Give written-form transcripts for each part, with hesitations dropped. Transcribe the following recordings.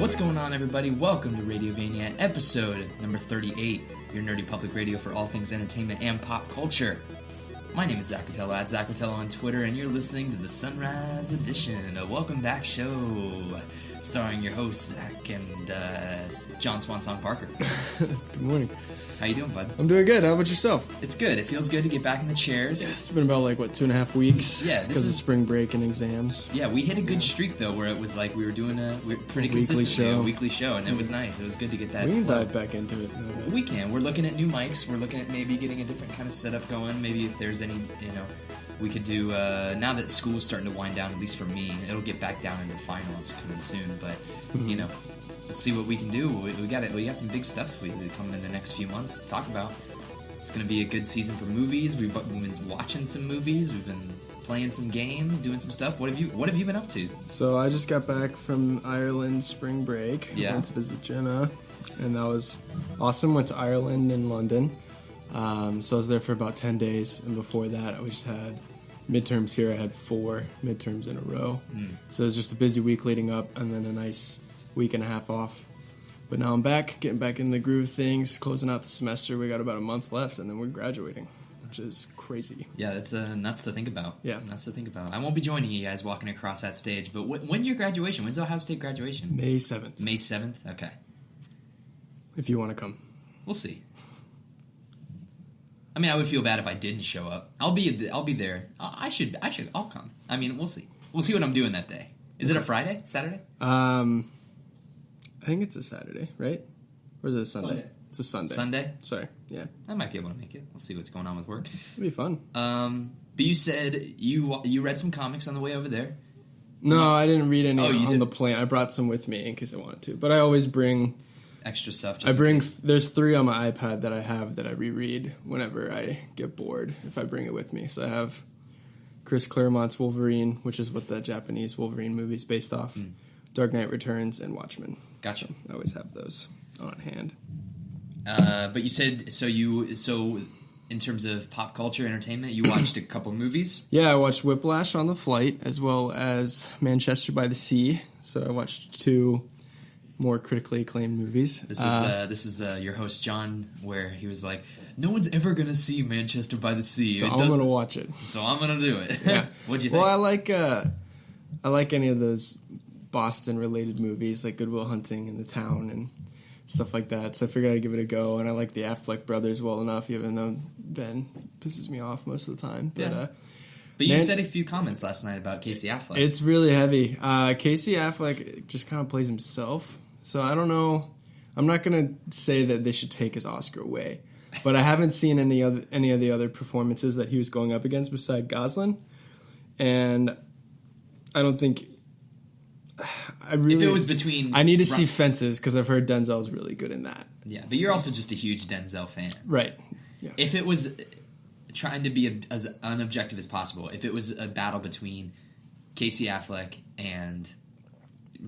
What's going on, everybody? Welcome to Radiovania, episode number 38, your nerdy public radio for all things entertainment and pop culture. My name is Zach Ratello, at Zach Ratello on Twitter, and you're listening to the Sunrise Edition, a welcome back show, starring your hosts, Zach and John Swansong Parker. Good morning. How you doing, bud? I'm doing good. How about yourself? It's good. It feels good to get back in the chairs. Yeah, it's been about 2.5 weeks. Yeah, because of spring break and exams. Yeah, we hit a good streak though, where it was like we were doing a weekly show, and it was nice. It was good to get that. We can flow. dive back into it. We can. We're looking at new mics. We're looking at maybe getting a different kind of setup going. Maybe if there's any, we could do. Now that school's starting to wind down, at least for me, it'll get back down into finals coming soon. But we'll see what we can do. We got some big stuff coming in the next few months to talk about. It's going to be a good season for movies. We've been watching some movies. We've been playing some games, doing some stuff. What have you been up to? So I just got back from Ireland spring break. Yeah. Went to visit Jenna, and that was awesome. Went to Ireland and London. So I was there for about 10 days, and before that, we just had midterms here. I had 4 midterms in a row. So it was just a busy week leading up, and then a nice week and a half off. But now I'm back, getting back in the groove of things, closing out the semester. We got about a month left, and then we're graduating, which is crazy. Yeah, that's nuts to think about. Yeah. Nuts to think about. I won't be joining you guys walking across that stage, but when's your graduation? When's Ohio State graduation? May 7th. May 7th? Okay. If you want to come. We'll see. I mean, I would feel bad if I didn't show up. I'll be there. I'll come. I mean, we'll see. We'll see what I'm doing that day. Is it a Friday? Saturday? I think it's a Saturday, right? Or is it a Sunday? It's a Sunday. Sunday? Sorry, yeah. I might be able to make it. We'll see what's going on with work. It'll be fun. But you said you read some comics on the way over there? No, I didn't read any on the plane. I brought some with me in case I wanted to. But I always bring extra stuff. There's 3 on my iPad that I have that I reread whenever I get bored, if I bring it with me. So I have Chris Claremont's Wolverine, which is what the Japanese Wolverine movie is based off. Dark Knight Returns, and Watchmen. Gotcha. I always have those on hand. But you said, so in terms of pop culture entertainment, you watched a couple movies? Yeah, I watched Whiplash on the flight, as well as Manchester by the Sea. So I watched 2 more critically acclaimed movies. This is your host, John, where he was like, no one's ever going to see Manchester by the Sea. So I'm going to watch it. So I'm going to do it. Yeah. What'd you think? Well, I like any of those Boston-related movies, like Good Will Hunting and The Town and stuff like that. So I figured I'd give it a go, and I like the Affleck brothers well enough, even though Ben pisses me off most of the time. But, yeah. But you said a few comments last night about Casey Affleck. It's really heavy. Casey Affleck just kind of plays himself, so I don't know. I'm not going to say that they should take his Oscar away, but I haven't seen any of the other performances that he was going up against beside Gosling, and I don't think... if it was between... I need to see Fences, because I've heard Denzel's really good in that. Yeah, but you're also just a huge Denzel fan. Right. Yeah. If it was trying to be as unobjective as possible, if it was a battle between Casey Affleck and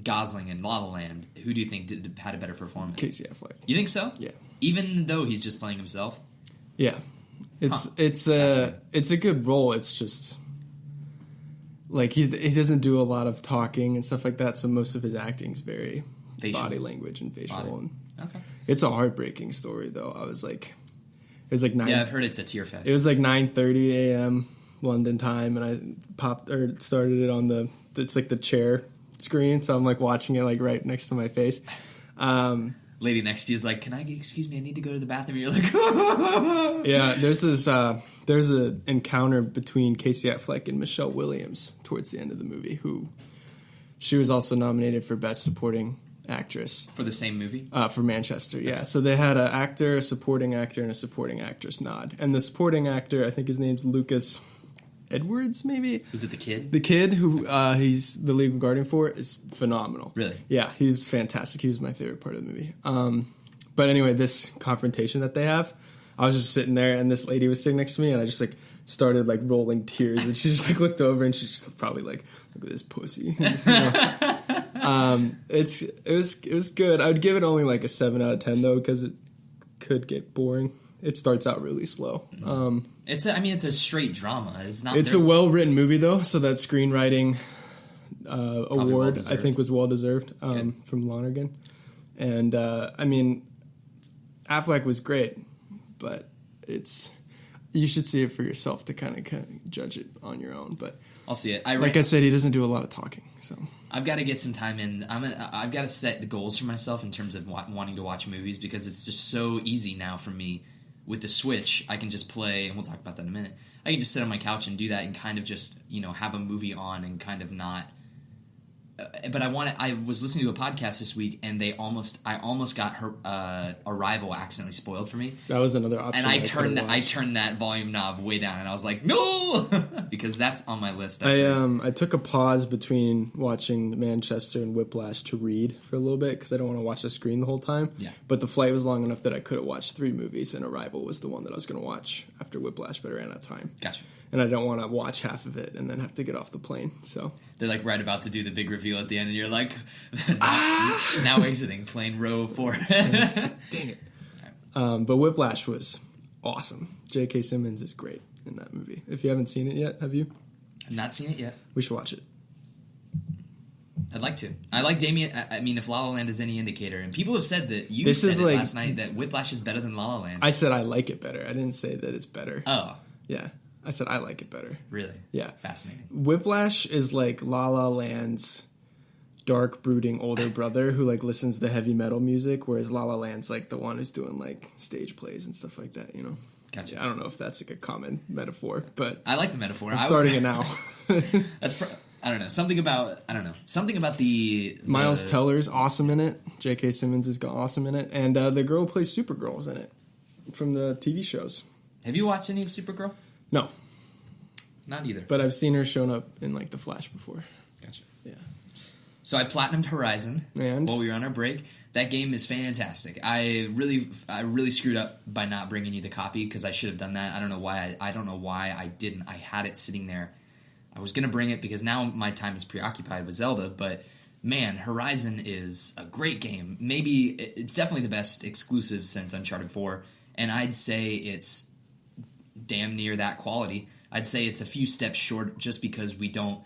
Gosling in La La Land, who do you think had a better performance? Casey Affleck. You think so? Yeah. Even though he's just playing himself? Yeah. It's a good role. It's just... he doesn't do a lot of talking and stuff like that, so most of his acting's very facial. Body language and facial. Okay. It's a heartbreaking story, though. It was 9. Yeah, I've heard it's a tear fest. It was 9:30 a.m. London time, and I started it on it's the chair screen, so I'm watching it right next to my face. Lady next to you is like, excuse me, I need to go to the bathroom. You're like, yeah, there's an encounter between Casey Affleck and Michelle Williams towards the end of the movie, she was also nominated for Best Supporting Actress. For the same movie? For Manchester, yeah. So they had an actor, a supporting actor, and a supporting actress nod. And the supporting actor, I think his name's Lucas Edwards, maybe? Was it the kid? The kid who he's the legal guardian for is phenomenal. Really? Yeah, he's fantastic. He was my favorite part of the movie. But anyway, this confrontation that they have, I was just sitting there, and this lady was sitting next to me, and I just started rolling tears, and she just looked over, and she's just probably look at this pussy. It was good. I would give it only a 7 out of 10 though, because it could get boring. It starts out really slow. It's a straight drama. It's not. It's a well-written movie, though, so that screenwriting award, well-deserved. I think was well-deserved from Lonergan. And, I mean, Affleck was great, but you should see it for yourself to kind of judge it on your own. But I'll see it. Like I said, he doesn't do a lot of talking, so... I've got to get some time in. I've got to set the goals for myself in terms of wanting to watch movies, because it's just so easy now for me. With the Switch, I can just play, and we'll talk about that in a minute. I can just sit on my couch and do that and kind of just, have a movie on and kind of not... but I was listening to a podcast this week, and I almost got Arrival accidentally spoiled for me. That was another option. And I turned that volume knob way down, and I was like, no, because that's on my list. I took a pause between watching Manchester and Whiplash to read for a little bit because I don't want to watch the screen the whole time. Yeah. But the flight was long enough that I could have watched 3 movies, and Arrival was the one that I was going to watch after Whiplash, but I ran out of time. Gotcha. And I don't want to watch half of it and then have to get off the plane. So they're like right about to do the big reveal at the end, and you're like, now exiting plane row 4. Dang it. But Whiplash was awesome. J.K. Simmons is great in that movie. If you haven't seen it yet, have you? I've not seen it yet. We should watch it. I'd like to. I like Damien. I mean, if La La Land is any indicator, and people have said that last night that Whiplash is better than La La Land. I said I like it better. I didn't say that it's better. Oh. Yeah. I said I like it better. Really? Yeah. Fascinating. Whiplash is like La La Land's dark, brooding older brother who like listens to heavy metal music, whereas La La Land's like the one who's doing like stage plays and stuff like that, Gotcha. I don't know if that's like a common metaphor, but I like the metaphor. I'm starting it now. I don't know. Something about the Miles Teller's awesome in it. J.K. Simmons is awesome in it, and the girl who plays Supergirl's in it from the TV shows. Have you watched any of Supergirl? No. Not either. But I've seen her shown up in like The Flash before. Gotcha. Yeah. So I platinumed Horizon while we were on our break. That game is fantastic. I really screwed up by not bringing you the copy because I should have done that. I don't know why I didn't. I had it sitting there. I was going to bring it because now my time is preoccupied with Zelda, but man, Horizon is a great game. Maybe it's definitely the best exclusive since Uncharted 4, and I'd say it's damn near that quality. I'd say it's a few steps short just because we don't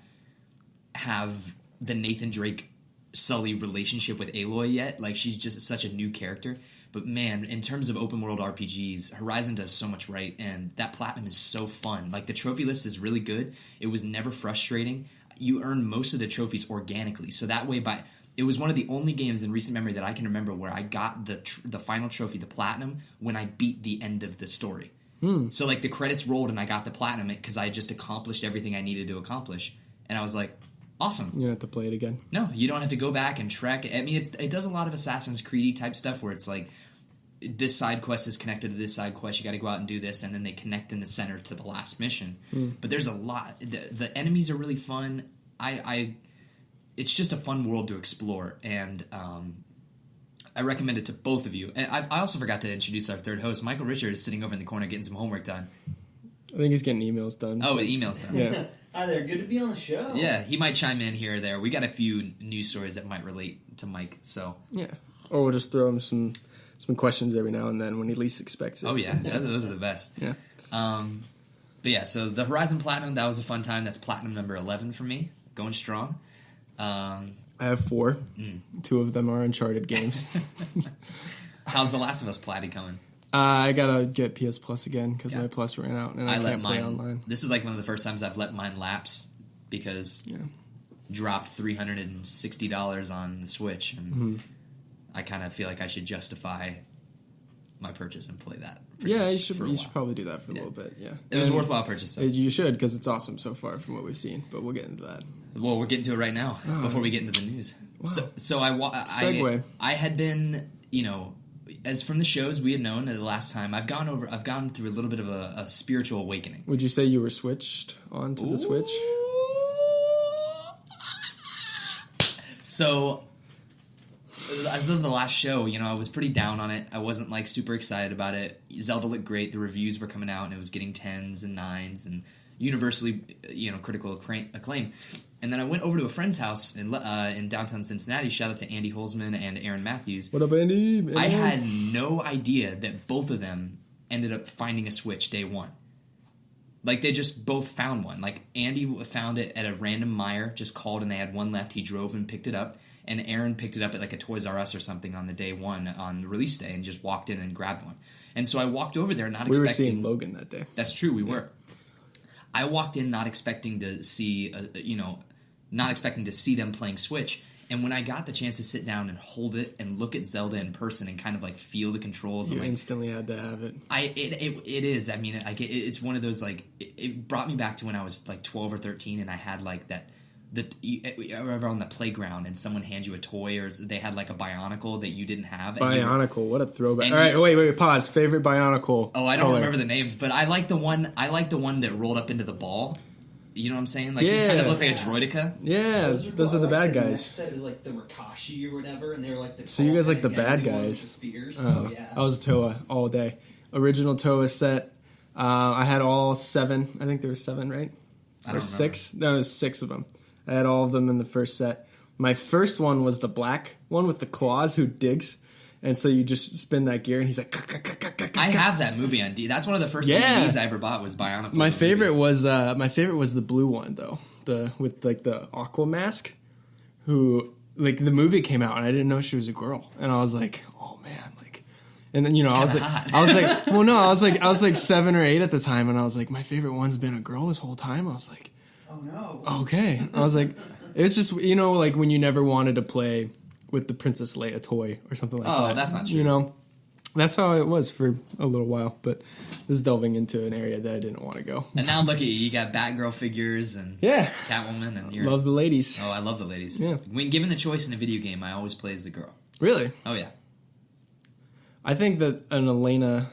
have the Nathan Drake Sully relationship with Aloy yet. Like, she's just such a new character. But man, in terms of open world RPGs, Horizon does so much right, and that platinum is so fun. Like, the trophy list is really good. It was never frustrating. You earn most of the trophies organically, so that way it was one of the only games in recent memory that I can remember where I got the final trophy, the platinum, when I beat the end of the story. So, like, the credits rolled and I got the platinum because I just accomplished everything I needed to accomplish. And I was like, awesome. You don't have to play it again. No, you don't have to go back and track it. I mean, it does a lot of Assassin's Creed type stuff where it's like, this side quest is connected to this side quest, you got to go out and do this, and then they connect in the center to the last mission. But there's a lot. The enemies are really fun. It's just a fun world to explore, and I recommend it to both of you. And I also forgot to introduce our third host. Michael Richard is sitting over in the corner getting some homework done. I think he's getting emails done. Oh, emails done. Yeah. Hi there, good to be on the show. Yeah, he might chime in here or there. We got a few news stories that might relate to Mike, so. Yeah. Or we'll just throw him some questions every now and then when he least expects it. Oh, yeah. Those are the best. Yeah. But yeah, so the Horizon Platinum, that was a fun time. That's platinum number 11 for me. Going strong. I have 4. 2 of them are Uncharted games. How's The Last of Us Platy coming? I gotta get PS Plus again because my Plus ran out and I can't play online. This is like one of the first times I've let mine lapse because dropped $360 on the Switch, and I kind of feel like I should justify my purchase and play that. Yeah, you should probably do that for a little bit. Yeah, it was a worthwhile purchase. So. You should because it's awesome so far from what we've seen. But we'll get into that. Well, we're getting to it right now before we get into the news. Wow. So Segue. I had been, as from the shows we had known the last time, I've gone through a little bit of a spiritual awakening. Would you say you were switched onto the Switch? So, as of the last show, I was pretty down on it. I wasn't like super excited about it. Zelda looked great. The reviews were coming out, and it was getting 10s and 9s and universally, critical acclaim. And then I went over to a friend's house in downtown Cincinnati. Shout out to Andy Holzman and Aaron Matthews. What up, Andy? I had no idea that both of them ended up finding a Switch day one. Like, they just both found one. Like, Andy found it at a random Meijer, just called, and they had one left. He drove and picked it up. And Aaron picked it up at, like, a Toys R Us or something on the day one, on the release day, and just walked in and grabbed one. And so I walked over there not expecting... We were seeing Logan that day. That's true, we were. I walked in not expecting to see, not expecting to see them playing Switch. And when I got the chance to sit down and hold it and look at Zelda in person and kind of like feel the controls, you instantly had to have it. It is. I mean, it's one of those like it brought me back to when I was like 12 or 13, and I had like that. Ever on the playground and someone hands you a toy, or they had like a Bionicle that you didn't have. Bionicle, what a throwback! All right, wait, pause. Favorite Bionicle? Oh, I don't remember the names, but I like the one. I like the one that rolled up into the ball. You know what I'm saying? Like, it kind of looked like a Droideka. Yeah, those are the bad guys. The next set is like the Rakashi or whatever, and they were like the. So you guys like the bad guys? With the spears. Oh yeah, I was Toa all day. Original Toa set. I had all 7. I think there was 7, right? Or 6? No, it was 6 of them. I had all of them in the first set. My first one was the black one with the claws who digs. And so you just spin that gear, and he's like... I have that movie on D. That's one of the first DVDs I ever bought was Bionicle. My favorite was the blue one, though. With like the Aqua mask. Who, like, the movie came out, and I didn't know she was a girl. And I was like, oh, man, like... And then, I was like 7 or 8 at the time, and I was like, my favorite one's been a girl this whole time. I was like... Oh, no. Okay. I was like... It was just, like when you never wanted to play... with the Princess Leia toy or something like that. Oh, that's not true. That's how it was for a little while, but this is delving into an area that I didn't want to go. And now look at you. You got Batgirl figures and Catwoman. And you're... Love the ladies. Oh, I love the ladies. Yeah. When given the choice in a video game, I always play as the girl. Really? Oh, yeah. I think that an Elena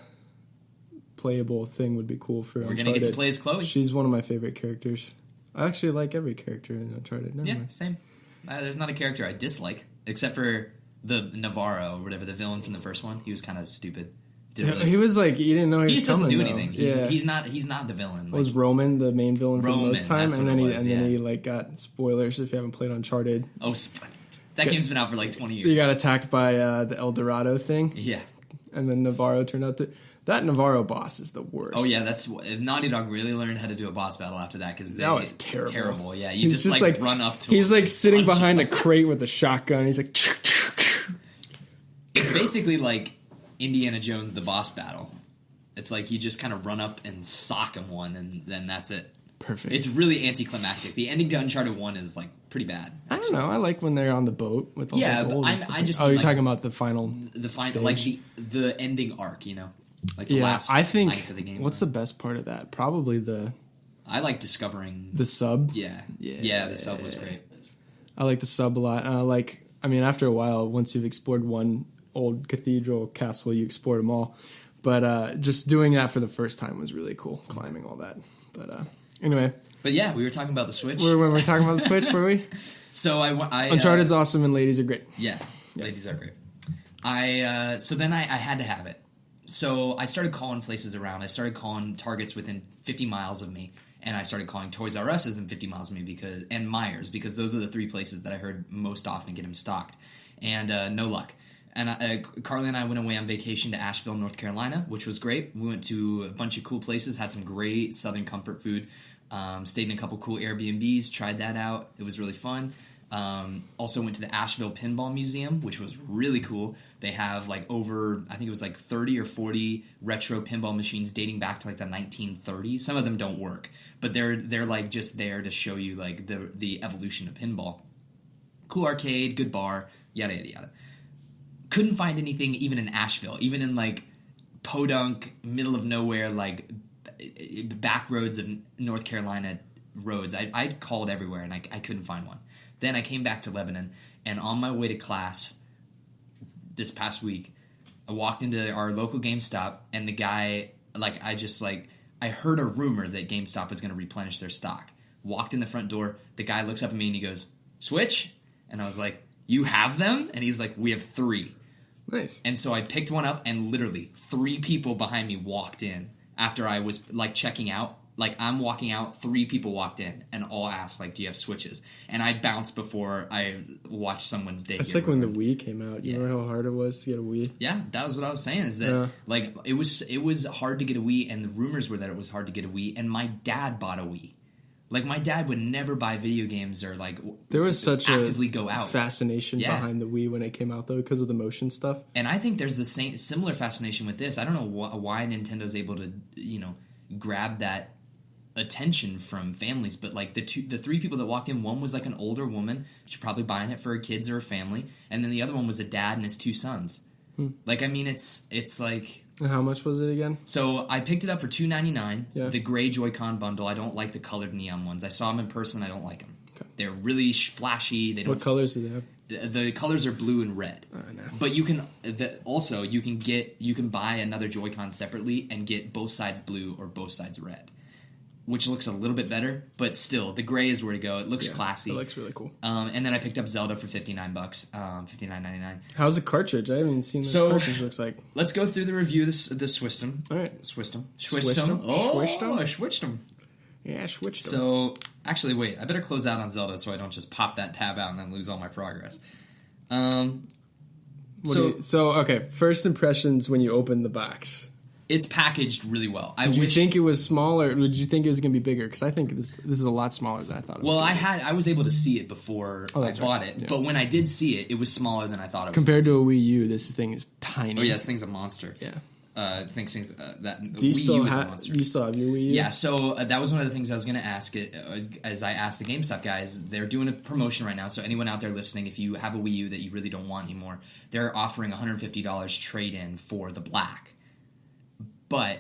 playable thing would be cool for Uncharted. We're going to get to play as Chloe. She's one of my favorite characters. I actually like every character in Uncharted. Same. There's not a character I dislike. Except for the Navarro, or whatever, the villain from the first one. He was kind of stupid. He was like, you didn't know he was coming. He just doesn't do anything. He's not the villain. Was Roman the main villain for most time? And then he like got spoilers if you haven't played Uncharted. Oh, that game's been out for like 20 years. You got attacked by the El Dorado thing. Yeah. And then Navarro turned out to... That Navarro boss is the worst. Oh, yeah, that's... Naughty Dog really learned how to do a boss battle after that, because that was terrible. Terrible, yeah. You just like run up to him. He's like sitting behind a crate with a shotgun. He's like... It's basically like Indiana Jones, the boss battle. It's like you just kind of run up and sock him one, and then that's it. Perfect. It's really anticlimactic. The ending to Uncharted 1 is like pretty bad. Actually. I don't know. I like when they're on the boat with all the gold. You're talking about the final stage? Like the ending arc, Like the last I think night of the game. What's the best part of that? Probably I like discovering the sub. Yeah, the sub was great. I like the sub a lot. After a while, once you've explored one old cathedral castle, you explore them all. But just doing that for the first time was really cool, climbing all that. But anyway. But yeah, we were talking about the Switch. We were talking about the Switch, were we? So I Uncharted's awesome and ladies are great. Yeah, ladies are great. So then I had to have it. So I started calling places around. I started calling Targets within 50 miles of me, and I started calling Toys R Us within 50 miles of me and Myers, because those are the 3 places that I heard most often get them stocked. And no luck. And Carly and I went away on vacation to Asheville, North Carolina, which was great. We went to a bunch of cool places, had some great Southern comfort food, stayed in a couple cool Airbnbs, tried that out. It was really fun. Also went to the Asheville Pinball Museum, which was really cool. They have I think it was 30 or 40 retro pinball machines dating back to the 1930s. Some of them don't work, but they're just there to show you the evolution of pinball. Cool arcade, good bar, yada yada yada. Couldn't find anything even in Asheville, even in podunk, middle of nowhere, back roads of North Carolina roads. I called everywhere and I couldn't find one. Then I came back to Lebanon, and on my way to class this past week, I walked into our local GameStop, and the guy, I heard a rumor that GameStop was going to replenish their stock. Walked in the front door, the guy looks up at me and he goes, "Switch?" And I was like, "You have them?" And he's like, "We have 3. Nice. And so I picked one up, and literally 3 people behind me walked in after I was checking out, Like, I'm walking out, 3 people walked in, and all asked, like, do you have Switches? And I bounced before I watched someone's day. It's like when the Wii came out. You remember how hard it was to get a Wii? Yeah, that was what I was saying, is that, like, it was hard to get a Wii, and the rumors were that it was hard to get a Wii, and my dad bought a Wii. Like, my dad would never buy video games or, like, there was such actively go out. Fascination behind the Wii when it came out, though, because of the motion stuff. And I think there's the similar fascination with this. I don't know why Nintendo's able to, grab that attention from families, but, like, the 3 people that walked in, one was, like, an older woman, she's probably buying it for her kids or her family, and then the other one was a dad and his 2 sons. Like, I mean, it's like... And how much was it again? So I picked it up for $2.99. Yeah. The gray Joy-Con bundle. I don't like the colored neon ones. I saw them in person. I don't like them. Okay. They're really flashy. They don't. What colors do they have? The colors are blue and red. No. But you can you can buy another Joy-Con separately and get both sides blue or both sides red, which looks a little bit better. But still, the gray is where to go. It looks classy. It looks really cool. And then I picked up Zelda for $59, $59.99. How's the cartridge? I haven't even seen what the cartridge looks like. Let's go through the review. The Swistem. All right, Swistem. Oh, I switched them. Yeah, switched them. So, actually, wait. I better close out on Zelda so I don't just pop that tab out and then lose all my progress. Okay, first impressions when you open the box. It's packaged really well. Did you think it was smaller, or did you think it was going to be bigger? Because I think this is a lot smaller than I thought it was. Well, I was able to see it before I bought it, but when I did see it, it was smaller than I thought it was. Compared to a Wii U, this thing is tiny. Oh yeah, this thing's a monster. Yeah. I think things that Do you Wii still U is a have? monster. Do you still have your Wii U? Yeah, so that was one of the things I was going to ask. As I asked the GameStop guys, they're doing a promotion right now. So anyone out there listening, if you have a Wii U that you really don't want anymore, they're offering $150 trade-in for the black. But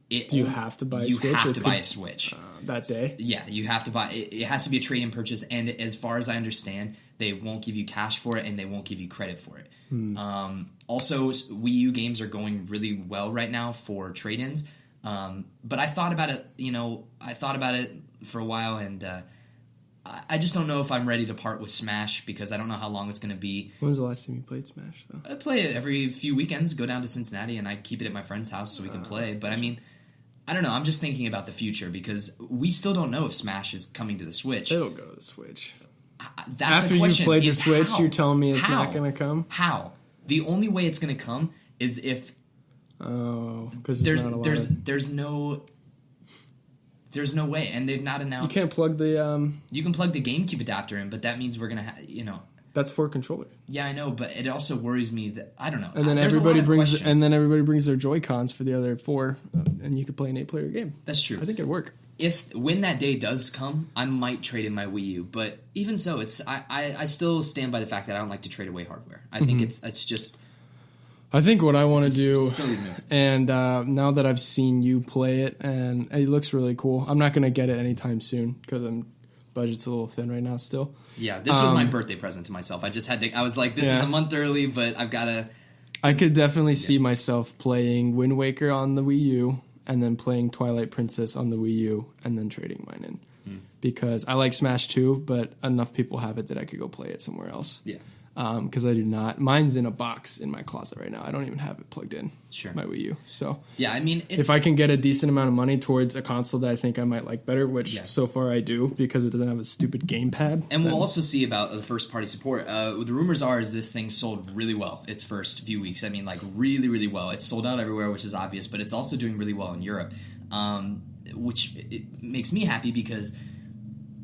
do you have to buy a Switch? You have to buy a Switch that day. Yeah, you have to buy. It has to be a trade-in purchase, and as far as I understand, they won't give you cash for it, and they won't give you credit for it. Also, Wii U games are going really well right now for trade-ins. But I thought about it. I thought about it for a while, and I just don't know if I'm ready to part with Smash because I don't know how long it's going to be. When was the last time you played Smash, though? I play it every few weekends. Go down to Cincinnati, and I keep it at my friend's house so we can play. But I mean, I don't know. I'm just thinking about the future because we still don't know if Smash is coming to the Switch. It'll go to the Switch. That's After the you question. play the Switch, how? you're telling me it's How? not going to come? How? The only way it's going to come is if because there's no way, and they've not announced. You can't plug the. You can plug the GameCube adapter in, but that means we're gonna That's for a controller. Yeah, I know, but it also worries me that I don't know. And then everybody brings their Joy-Cons for the other 4, and you could play an 8-player game. That's true. I think it'd work. When that day does come, I might trade in my Wii U. But even so, I still stand by the fact that I don't like to trade away hardware. I think it's just. I think what I want to do, silly move. And now that I've seen you play it, and it looks really cool. I'm not going to get it anytime soon because budget's a little thin right now still. Yeah, this was my birthday present to myself. I just had to. I was like, this is a month early, but I've got to. I could definitely see myself playing Wind Waker on the Wii U, and then playing Twilight Princess on the Wii U, and then trading mine in. Because I like Smash 2, but enough people have it that I could go play it somewhere else. Yeah. Because I do not. Mine's in a box in my closet right now. I don't even have it plugged in. Sure. My Wii U. So yeah, I mean, if I can get a decent amount of money towards a console that I think I might like better, which so far I do because it doesn't have a stupid gamepad. And we'll also see about the first party support. The rumors are is this thing sold really well its first few weeks. I mean, like really, really well. It's sold out everywhere, which is obvious, but it's also doing really well in Europe, which it makes me happy because.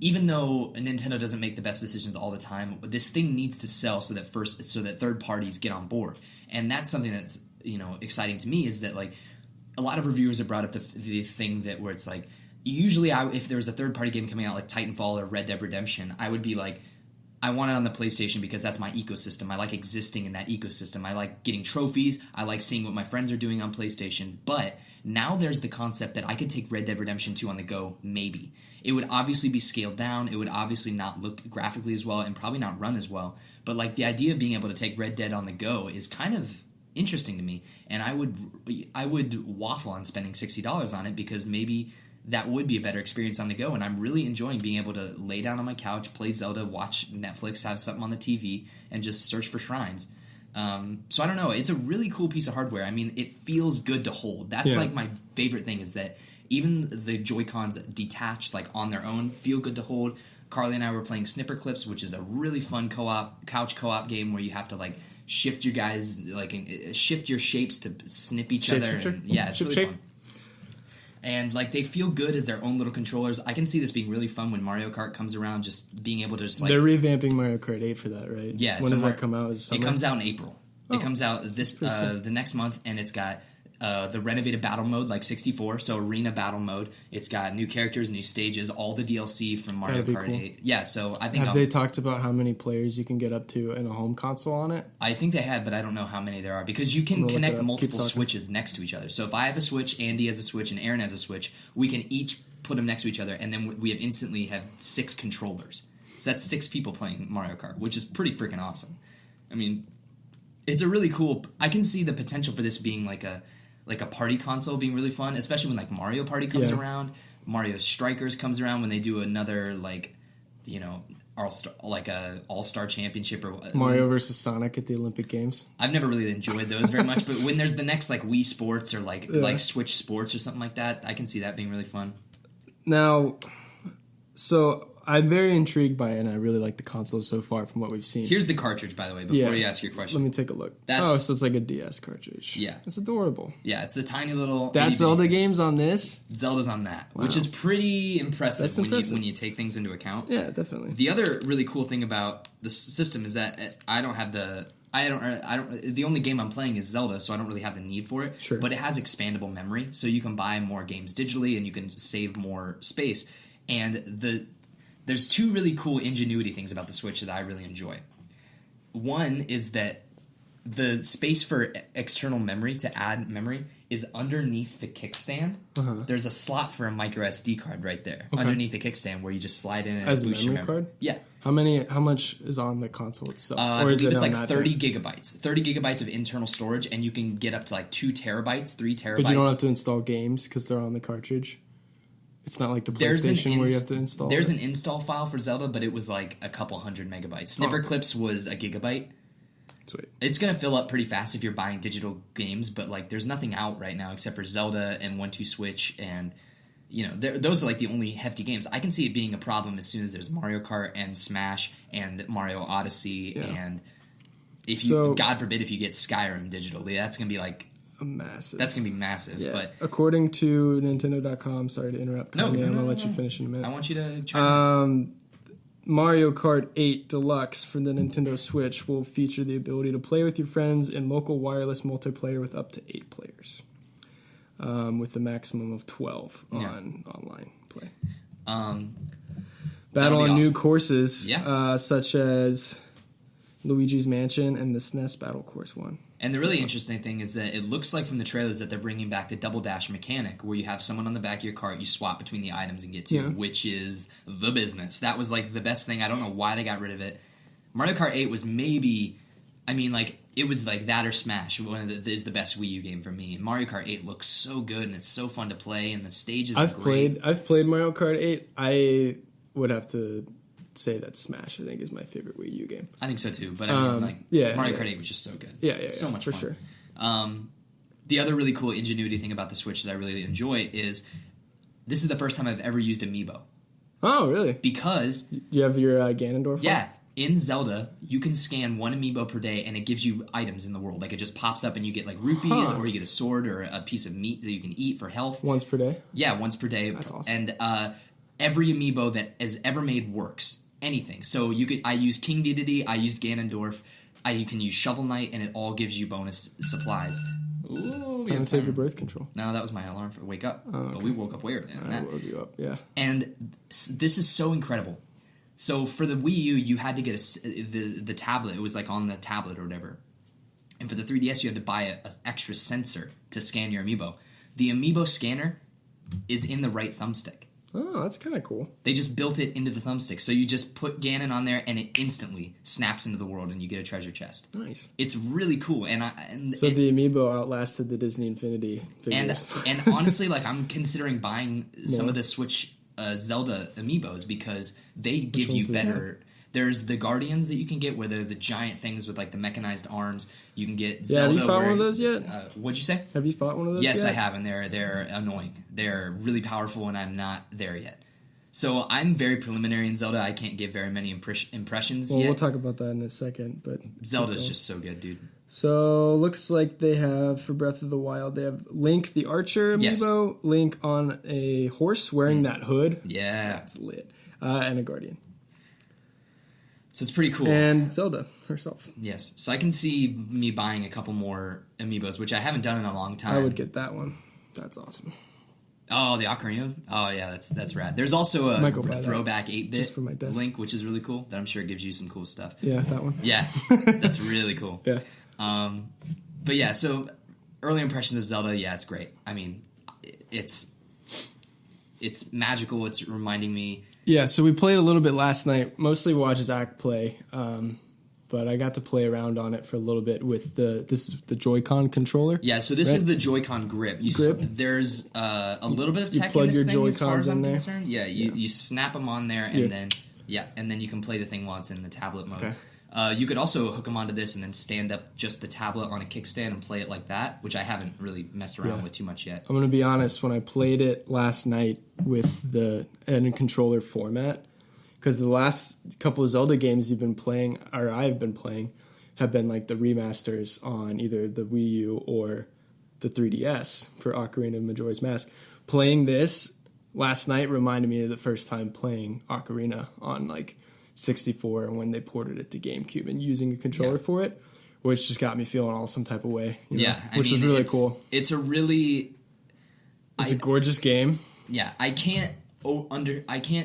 Even though Nintendo doesn't make the best decisions all the time, this thing needs to sell so that third parties get on board, and that's something that's exciting to me. Is that like a lot of reviewers have brought up the thing that where it's like usually if there was a third party game coming out like Titanfall or Red Dead Redemption, I would be like, I want it on the PlayStation because that's my ecosystem. I like existing in that ecosystem. I like getting trophies. I like seeing what my friends are doing on PlayStation. But now there's the concept that I could take Red Dead Redemption 2 on the go, maybe. It would obviously be scaled down. It would obviously not look graphically as well and probably not run as well. But like the idea of being able to take Red Dead on the go is kind of interesting to me. And I would waffle on spending $60 on it because maybe that would be a better experience on the go, and I'm really enjoying being able to lay down on my couch, play Zelda, watch Netflix, have something on the TV, and just search for shrines. So I don't know. It's a really cool piece of hardware. I mean, it feels good to hold. That's like my favorite thing is that even the Joy-Cons detached, like on their own, feel good to hold. Carly and I were playing Snipper Clips, which is a really fun couch co-op game where you have to like shift your guys, like shift your shapes to snip each other. And, yeah, it's really fun. And like they feel good as their own little controllers. I can see this being really fun when Mario Kart comes around. Just being able to just like they're revamping Mario Kart 8 for that, right? Yeah. When does that come out? It comes out in April. It comes out the next month, and it's got the renovated battle mode like 64, so arena battle mode. It's got new characters, new stages, all the DLC from Mario Kart 8. Yeah, so I think... Have they talked about how many players you can get up to in a home console on it? I think they had, but I don't know how many there are, because you can connect multiple Switches next to each other. So if I have a Switch, Andy has a Switch, and Aaron has a Switch, we can each put them next to each other, and then we instantly have 6 controllers. So that's 6 people playing Mario Kart, which is pretty freaking awesome. I mean, it's a really cool... I can see the potential for this being like a party console being really fun, especially when like Mario Party comes around, Mario Strikers comes around, when they do another like, you know, all-star championship or Mario versus Sonic at the Olympic Games. I've never really enjoyed those very much, but when there's the next like Wii Sports or like Switch Sports or something like that, I can see that being really fun. Now, so I'm very intrigued by it, and I really like the console so far from what we've seen. Here's the cartridge, by the way, before you ask your question. Let me take a look. So it's like a DS cartridge. Yeah. It's adorable. Yeah, it's a tiny little... That's Zelda games on this? Zelda's on that, which is pretty impressive when you take things into account. Yeah, definitely. The other really cool thing about the system is that I don't have the... the only game I'm playing is Zelda, so I don't really have the need for it. Sure. But it has expandable memory, so you can buy more games digitally and you can save more space. And there's 2 really cool ingenuity things about the Switch that I really enjoy. One is that the space for external memory, to add memory, is underneath the kickstand. There's a slot for a micro SD card right there, underneath the kickstand, where you just slide in and as boost a your memory memory. card? Yeah. How much is on the console itself? I believe it's like 30 gigabytes. 30 gigabytes of internal storage, and you can get up to like 2 terabytes, 3 terabytes. But you don't have to install games because they're on the cartridge? It's not like the PlayStation where you have to install There's an install file for Zelda, but it was like a couple hundred megabytes. Snipper Clips was a gigabyte. Sweet. It's going to fill up pretty fast if you're buying digital games, but like there's nothing out right now except for Zelda and 1-2 Switch, and you know, those are like the only hefty games. I can see it being a problem as soon as there's Mario Kart and Smash and Mario Odyssey, and God forbid if you get Skyrim digitally, that's going to be like massive. That's going to be massive. Yeah. But according to Nintendo.com, sorry to interrupt, I'm going to let you finish in a minute. I want you to chime Mario Kart 8 Deluxe for the Nintendo Switch will feature the ability to play with your friends in local wireless multiplayer with up to 8 players, with a maximum of 12 on online play. Battle on new courses, such as Luigi's Mansion and the SNES Battle Course 1. And the really interesting thing is that it looks like from the trailers that they're bringing back the double dash mechanic, where you have someone on the back of your cart, you swap between the items and get to, which is the business. That was like the best thing. I don't know why they got rid of it. Mario Kart 8 was maybe, I mean, like, it was like that or Smash. Is the best Wii U game for me. And Mario Kart 8 looks so good, and it's so fun to play, and the stages are great. I've played Mario Kart 8. I would have to say that Smash, I think, is my favorite Wii U game. I think so too, but I mean, Mario Kart 8 was just so good. So much for fun. Sure. The other really cool ingenuity thing about the Switch that I really enjoy is this is the first time I've ever used Amiibo. Oh, really? Because you have your Ganondorf? Yeah. In Zelda, you can scan 1 Amiibo per day, and it gives you items in the world. Like, it just pops up, and you get, like, rupees, or you get a sword or a piece of meat that you can eat for health. Once per day? Yeah, once per day. That's awesome. And every Amiibo that is ever made works. Anything. So I used King Dedede, I used Ganondorf, you can use Shovel Knight, and it all gives you bonus supplies. Ooh, time to take your birth control. No, that was my alarm for wake up. Oh, okay. But we woke up way earlier than that. I woke you up, yeah. And this is so incredible. So for the Wii U, you had to get the tablet. It was like on the tablet or whatever. And for the 3DS, you had to buy an extra sensor to scan your Amiibo. The Amiibo scanner is in the right thumbstick. Oh, that's kind of cool. They just built it into the thumbstick. So you just put Ganon on there, and it instantly snaps into the world, and you get a treasure chest. Nice. It's really cool. So the Amiibo outlasted the Disney Infinity figures. And honestly, like, I'm considering buying some of the Switch Zelda Amiibos because they give you better... There's the Guardians that you can get, where they're the giant things with like the mechanized arms. You can get Yeah, Zelda. have you fought one of those yet? What'd you say? Have you fought one of those Yes, yet? I have, and they're annoying. They're really powerful, and I'm not there yet. So I'm very preliminary in Zelda. I can't give very many impressions Well, yet. we'll talk about that in a second. But Zelda's just so good, dude. So looks like they have for Breath of the Wild. They have Link the Archer amiibo. Yes. Link on a horse wearing that hood. Yeah, that's lit. And a Guardian. So it's pretty cool. And Zelda herself. Yes. So I can see me buying a couple more amiibos, which I haven't done in a long time. I would get that one. That's awesome. Oh, the Ocarina? Oh, yeah, that's rad. There's also a throwback 8-bit Link, which is really cool, that I'm sure gives you some cool stuff. Yeah, that one. Yeah, that's really cool. Yeah. But yeah, so early impressions of Zelda, yeah, it's great. I mean, it's magical. It's reminding me... Yeah, so we played a little bit last night. Mostly watched Zach play, but I got to play around on it for a little bit with this is the Joy-Con controller. Yeah, so this is the Joy-Con grip. There's a little bit of tech in this thing as far as I'm concerned. Yeah, you snap them on there, and then you can play the thing while it's in the tablet mode. Okay. You could also hook them onto this and then stand up just the tablet on a kickstand and play it like that, which I haven't really messed around with too much yet. I'm going to be honest, when I played it last night with the controller format, because the last couple of Zelda games you've been playing, or I've been playing, have been like the remasters on either the Wii U or the 3DS for Ocarina of Majora's Mask. Playing this last night reminded me of the first time playing Ocarina on like 64 and when they ported it to GameCube and using a controller for it, which just got me feeling all some type of way. Which was really cool. It's a gorgeous game. Yeah, I can't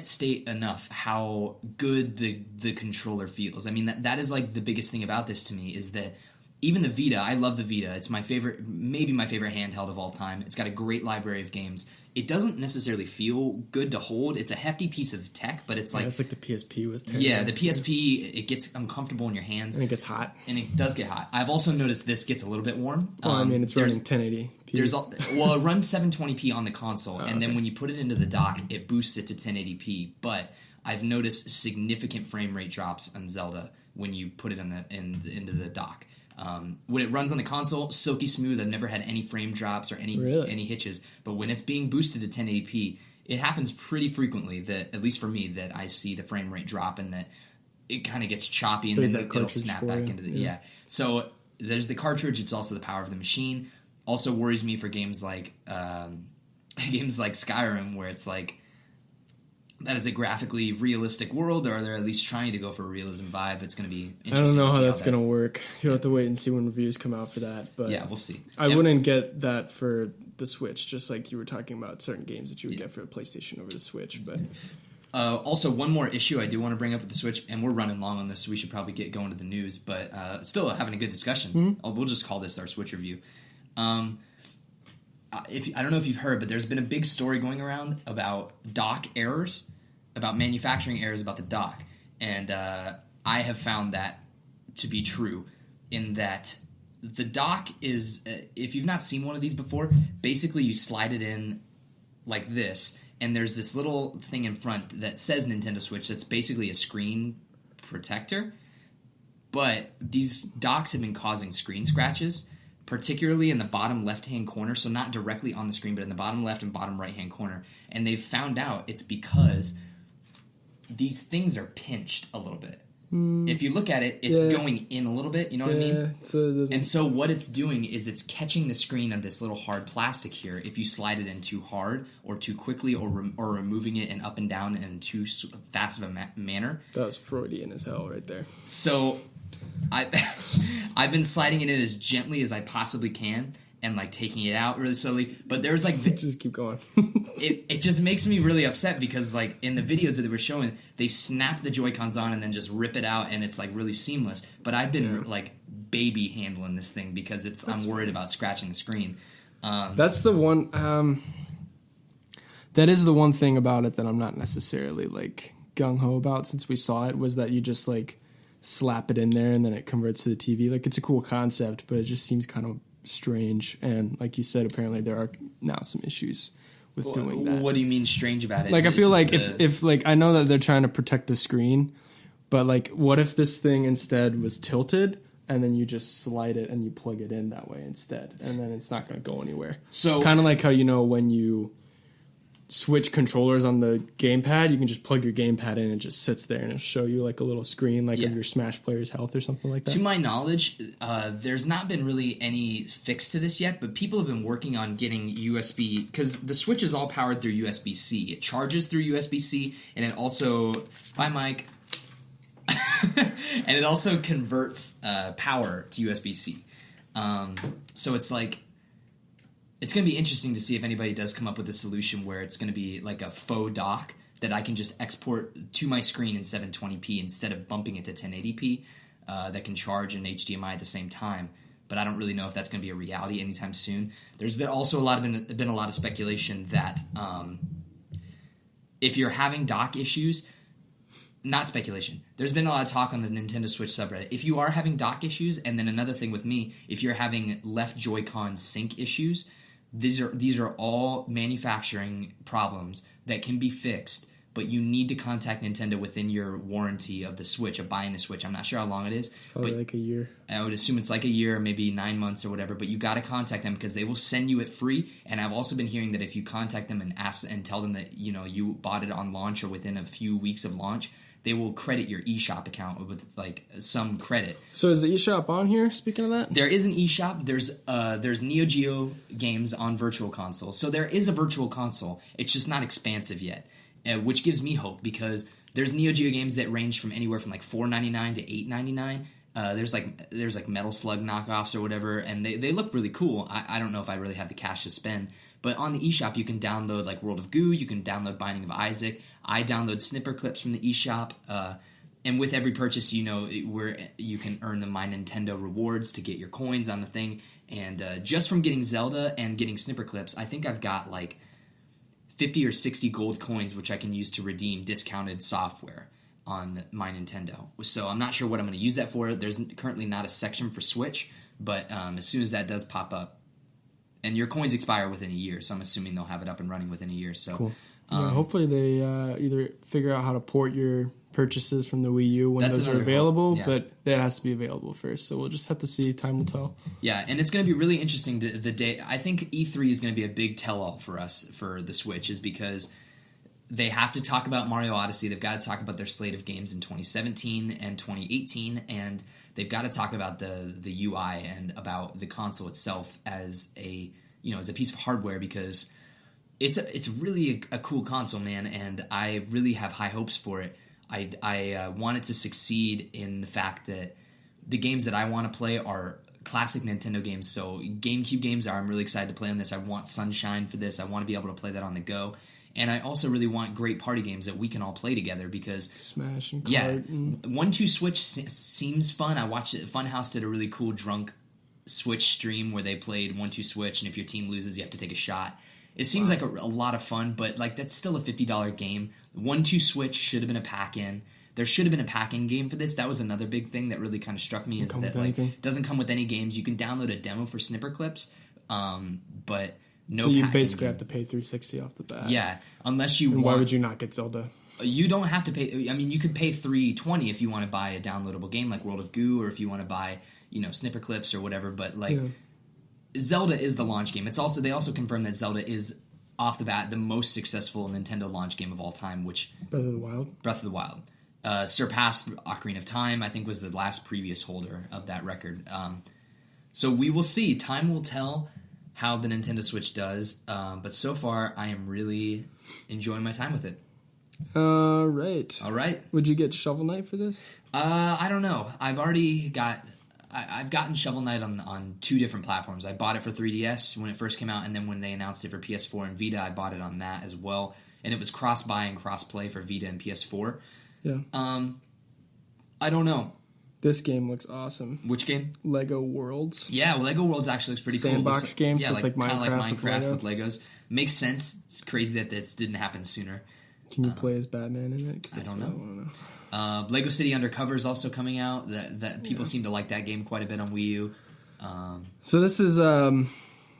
state enough how good the controller feels. I mean, that is like the biggest thing about this to me is that even the Vita, I love the Vita. It's my favorite, maybe my favorite handheld of all time. It's got a great library of games. It doesn't necessarily feel good to hold. It's a hefty piece of tech, but it's like... it's like the PSP was terrible. Yeah, the PSP, it gets uncomfortable in your hands. And it gets hot. And it does get hot. I've also noticed this gets a little bit warm. Well, I mean, it's running 1080p. It runs 720p on the console, and then when you put it into the dock, it boosts it to 1080p. But I've noticed significant frame rate drops on Zelda when you put it into the dock. When it runs on the console, silky smooth. I've never had any frame drops or any hitches. But when it's being boosted to 1080p, it happens pretty frequently that, at least for me, that I see the frame rate drop and that it kind of gets choppy and then it'll snap back into the... Yeah. So there's the cartridge. It's also the power of the machine. Also worries me for games like Skyrim, where it's like, that is a graphically realistic world, or they're at least trying to go for a realism vibe. It's going to be interesting. I don't know how that's going to work. You'll have to wait and see when reviews come out for that. But yeah, we'll see. I wouldn't get that for the Switch, just like you were talking about certain games that you would get for a PlayStation over the Switch. But also, one more issue I do want to bring up with the Switch, and we're running long on this, so we should probably get going to the news, but still having a good discussion. Mm-hmm. We'll just call this our Switch review. I don't know if you've heard, but there's been a big story going around about dock errors, about manufacturing errors about the dock. And I have found that to be true in that the dock is, if you've not seen one of these before, basically you slide it in like this, and there's this little thing in front that says Nintendo Switch that's basically a screen protector. But these docks have been causing screen scratches, particularly in the bottom left-hand corner, so not directly on the screen, but in the bottom left and bottom right-hand corner. And they've found out it's because these things are pinched a little bit. If you look at it, it's going in a little bit, you know what I mean? So what it's doing is it's catching the screen of this little hard plastic here if you slide it in too hard or too quickly or removing it and up and down in too fast of a manner. That was Freudian as hell right there. So I've been sliding it in as gently as I possibly can and like taking it out really slowly, but there's like just keep going. it just makes me really upset because like in the videos that they were showing, they snap the Joy-Cons on and then just rip it out and it's like really seamless. But I've been like baby handling this thing because I'm worried about scratching the screen. That's the one. That is the one thing about it that I'm not necessarily like gung ho about since we saw it was that you just like slap it in there and then it converts to the TV. Like it's a cool concept, but it just seems kind of strange. And like you said, apparently there are now some issues with doing that. What do you mean strange about it? Like I feel like if like I know that they're trying to protect the screen, But like, what if this thing instead was tilted, and then you just slide it and you plug it in that way instead, and then it's not going to go anywhere. So kind of like how, you know, when you switch controllers on the gamepad, you can just plug your gamepad in and it just sits there and it'll show you like a little screen like of your Smash player's health or something like that. To my knowledge, there's not been really any fix to this yet, but people have been working on getting USB, because the Switch is all powered through USB-C. It charges through USB-C, and it also... Bye, Mike. And it also converts power to USB-C. So it's like... It's going to be interesting to see if anybody does come up with a solution where it's going to be like a faux dock that I can just export to my screen in 720p instead of bumping it to 1080p that can charge an HDMI at the same time. But I don't really know if that's going to be a reality anytime soon. There's been also been a lot of speculation that if you're having dock issues... Not speculation. There's been a lot of talk on the Nintendo Switch subreddit. If you are having dock issues, and then another thing with me, if you're having left Joy-Con sync issues... These are all manufacturing problems that can be fixed, but you need to contact Nintendo within your warranty of the Switch, of buying the Switch. I'm not sure how long it is. Probably like a year. I would assume it's like a year, maybe 9 months or whatever, but you got to contact them because they will send you it free. And I've also been hearing that if you contact them and ask and tell them that, you know, you bought it on launch or within a few weeks of launch, they will credit your eShop account with like some credit. So is the eShop on here? Speaking of that, there is an eShop. There's Neo Geo games on Virtual Console. So there is a Virtual Console. It's just not expansive yet, which gives me hope because there's Neo Geo games that range from anywhere from like $4.99 to $8.99. There's like Metal Slug knockoffs or whatever, and they look really cool. I don't know if I really have the cash to spend. But on the eShop, you can download like World of Goo, you can download Binding of Isaac. I download snipper clips from the eShop, and with every purchase, you know, where you can earn the My Nintendo rewards to get your coins on the thing. And just from getting Zelda and getting snipper clips, I think I've got like 50 or 60 gold coins, which I can use to redeem discounted software on My Nintendo. So I'm not sure what I'm going to use that for. There's currently not a section for Switch, but as soon as that does pop up, and your coins expire within a year, so I'm assuming they'll have it up and running within a year. So, cool. Yeah, hopefully they either figure out how to port your purchases from the Wii U when those are available, but that has to be available first. So we'll just have to see. Time will tell. Yeah, and it's going to be really interesting the day. I think E3 is going to be a big tell-all for us for the Switch, is because they have to talk about Mario Odyssey. They've got to talk about their slate of games in 2017 and 2018, and they've got to talk about the UI and about the console itself as a piece of hardware, because it's really a cool console, man, and I really have high hopes for it. I want it to succeed in the fact that the games that I want to play are classic Nintendo games. So GameCube games I'm really excited to play on this. I want Sunshine for this. I want to be able to play that on the go. And I also really want great party games that we can all play together, because Smash and Kart. Yeah, 1-2 Switch seems fun. I watched it. Funhouse did a really cool drunk Switch stream where they played 1-2 Switch, and if your team loses, you have to take a shot. It seems like a lot of fun, but like that's still a $50 game. 1-2 Switch should have been a pack-in. There should have been a pack-in game for this. That was another big thing that really kind of struck me, is that like it doesn't come with any games. You can download a demo for snipper clips, but no. So you basically have to pay $360 off the bat. Yeah, unless you want. Why would you not get Zelda? You don't have to pay. I mean, you could pay $320 if you want to buy a downloadable game like World of Goo, or if you want to buy, snipper clips or whatever. But like, Zelda is the launch game. They also confirmed that Zelda is off the bat the most successful Nintendo launch game of all time, which Breath of the Wild surpassed Ocarina of Time. I think was the last previous holder of that record. So we will see. Time will tell how the Nintendo Switch does. But so far, I am really enjoying my time with it. All right. Would you get Shovel Knight for this? I don't know. I've gotten Shovel Knight on two different platforms. I bought it for 3DS when it first came out, and then when they announced it for PS4 and Vita, I bought it on that as well. And it was cross-buy and cross-play for Vita and PS4. Yeah. I don't know. This game looks awesome. Which game? Lego Worlds. Yeah, Lego Worlds actually looks pretty cool. Sandbox game, so it's like kind of like Minecraft with Legos. Makes sense. It's crazy that this didn't happen sooner. Can you play as Batman in it? I don't know. Lego City Undercover is also coming out. That people seem to like that game quite a bit on Wii U. So this is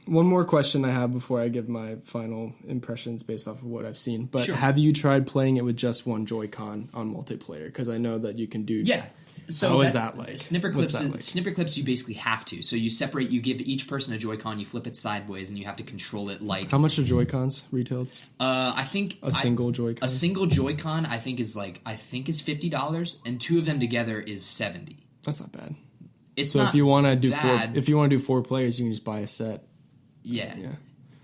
One more question I have before I give my final impressions based off of what I've seen. But Sure. have you tried playing it with just one Joy-Con on multiplayer? Because I know that you can do... Yeah. So How is that like? Snipper What's clips. that like? Snipper clips. You basically have to. So you separate. You give each person a Joy-Con. You flip it sideways, and you have to control it like. How much are Joy-Cons retailed? I think A single Joy-Con? A single Joy-Con, I think, is $50, and two of them together is $70. That's not bad. It's So not if you want to do bad. if you want to do 4 players, you can just buy a set. Yeah. Yeah.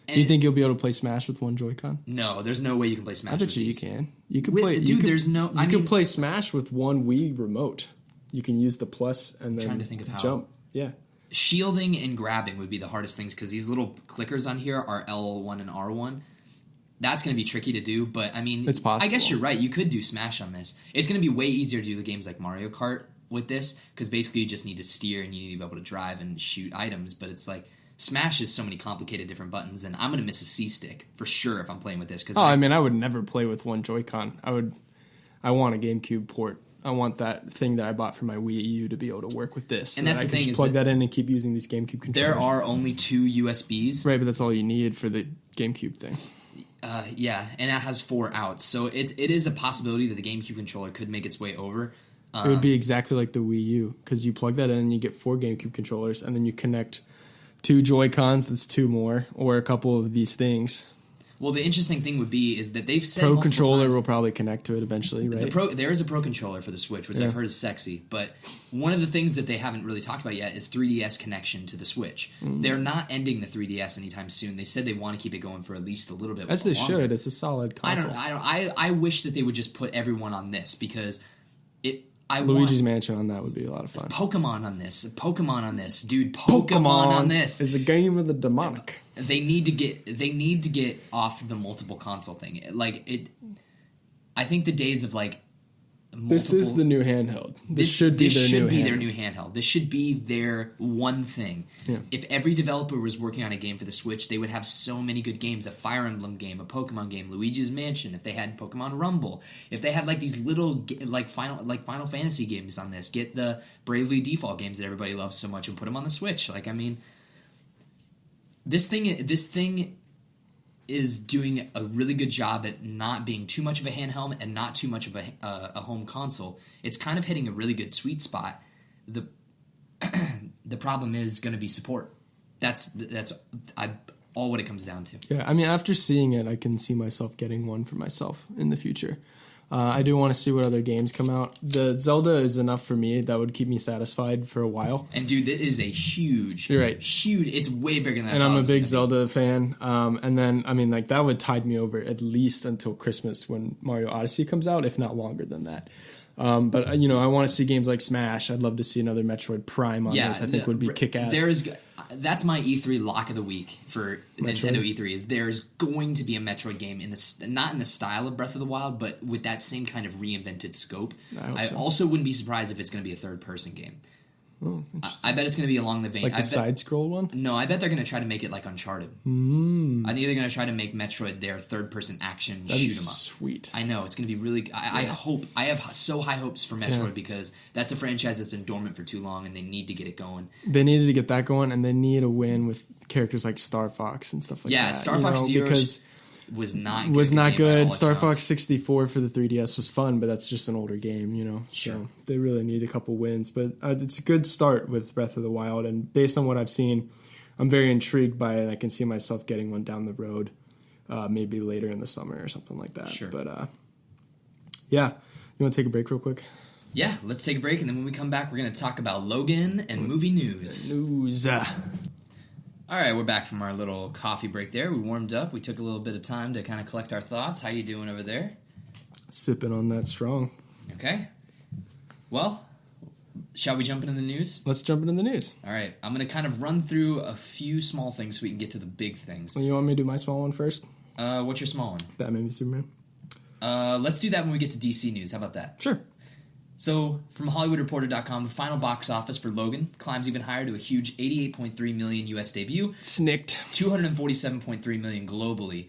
And Do you think you'll be able to play Smash with one Joy-Con? No, there's no way you can play Smash. I bet with you these. can. You could Wait, play. dude, you could, there's no- You I could mean- play Smash with one Wii remote. You can use the plus and then Trying to think of how. jump. Yeah. Shielding and grabbing would be the hardest things because these little clickers on here are L1 and R1. That's going to be tricky to do, but I mean, It's possible. I guess you're right. You could do Smash on this. It's going to be way easier to do the games like Mario Kart with this because basically you just need to steer and you need to be able to drive and shoot items. But it's like Smash is so many complicated different buttons, and I'm going to miss a C stick for sure if I'm playing with this. Cause Oh, I mean, I would never play with one Joy-Con. I want a GameCube port. I want that thing that I bought for my Wii U to be able to work with this. And that's I the can thing just is plug that that in and keep using these GameCube controllers. there are only 2 USBs. Right, but that's all you need for the GameCube thing. Yeah, and that has 4 outs. So it is a possibility that the GameCube controller could make its way over. It would be exactly like the Wii U because you plug that in and you get 4 GameCube controllers and then you connect 2 Joy-Cons, that's 2 more, or a couple of these things. Well, the interesting thing would be is that they've said Pro multiple controller times, will probably connect to it eventually, right? there is a Pro controller for the Switch, which Yeah. I've heard is sexy. But one of the things that they haven't really talked about yet is 3DS connection to the Switch. They're not ending the 3DS anytime soon. They said they want to keep it going for at least a little bit. As they longer. should. It's a solid console. I wish that they would just put everyone on this because it. I Luigi's want Mansion on that would be a lot of fun. Pokemon on this, dude. Pokemon on this. is a game of the demonic. They need to get off the multiple console thing. I think the days of like This is the new handheld. This should be their new handheld. This should be their one thing. Yeah. If every developer was working on a game for the Switch, they would have so many good games: a Fire Emblem game, a Pokemon game, Luigi's Mansion. If they had Pokemon Rumble, if they had like these little Final Fantasy games on this, get the Bravely Default games that everybody loves so much and put them on the Switch. Like, I mean, this thing is doing a really good job at not being too much of a handheld and not too much of a home console. It's kind of hitting a really good sweet spot. The problem is going to be support. That's all what it comes down to. Yeah, I mean, after seeing it, I can see myself getting one for myself in the future. I do want to see what other games come out. The Zelda is enough for me. That would keep me satisfied for a while. And dude, that is a huge, You're right. huge. It's way bigger than I And thought I'm it a was big gonna Zelda fan. And then, I mean, like, that would tide me over at least until Christmas when Mario Odyssey comes out, if not longer than that. But, you know, I want to see games like Smash. I'd love to see another Metroid Prime on this. I think would be kick-ass. That's my E3 lock of the week for Metroid? Nintendo E3. Is there's going to be a Metroid game not in the style of Breath of the Wild, but with that same kind of reinvented scope. I hope so. Also wouldn't be surprised if it's going to be a third-person game. Oh, I bet it's going to be along the vein. like the side-scroll one? No, I bet they're going to try to make it like Uncharted. I think they're going to try to make Metroid their third-person action That'd be shoot 'em up. sweet. I know it's going to be really. I hope. I have so high hopes for Metroid because that's a franchise that's been dormant for too long, and they need to get it going. They needed to get that going, and they need a win with characters like Star Fox and stuff like that. Yeah, Star Fox Zero because was not good. was not game by all good. Star accounts. Fox 64 for the 3DS was fun, but that's just an older game, you know. Sure. So they really need a couple wins, but it's a good start with Breath of the Wild, and based on what I've seen, I'm very intrigued by it. I can see myself getting one down the road, maybe later in the summer or something like that. Sure. But yeah, you want to take a break real quick? Yeah, let's take a break, and then when we come back, we're going to talk about Logan and movie news. News. All right, we're back from our little coffee break there. We warmed up. We took a little bit of time to kind of collect our thoughts. How you doing over there? Sipping on that strong. Okay. Well, shall we jump into the news? Let's jump into the news. All right, I'm going to kind of run through a few small things so we can get to the big things. So you want me to do my small one first? What's your small one? Batman v Superman. Let's do that when we get to DC news. How about that? Sure. So, from HollywoodReporter.com, the final box office for Logan climbs even higher to a huge $88.3 million U.S. debut. Snicked. $247.3 million globally.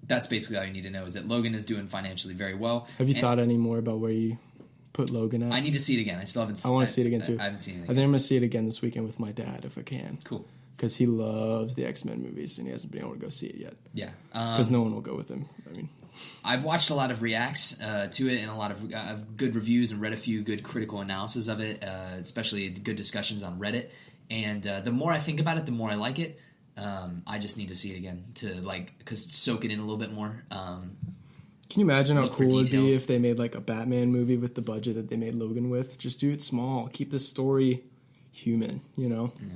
That's basically all you need to know, is that Logan is doing financially very well. Have you thought any more about where you put Logan at? I need to see it again. I still haven't seen it. I want to see it again, too. I haven't seen it I again. think I'm going to see it again this weekend with my dad, if I can. Cool. because he loves the X-Men movies and he hasn't been able to go see it yet. Yeah. Because no one will go with him. I mean, I've watched a lot of reacts to it and a lot of good reviews and read a few good critical analysis of it, especially good discussions on Reddit. And the more I think about it, the more I like it. I just need to see it again to soak it in a little bit more. Can you imagine how Look for cool it would be details. if they made like a Batman movie with the budget that they made Logan with? Just do it small. Keep the story human, you know? Mm-hmm.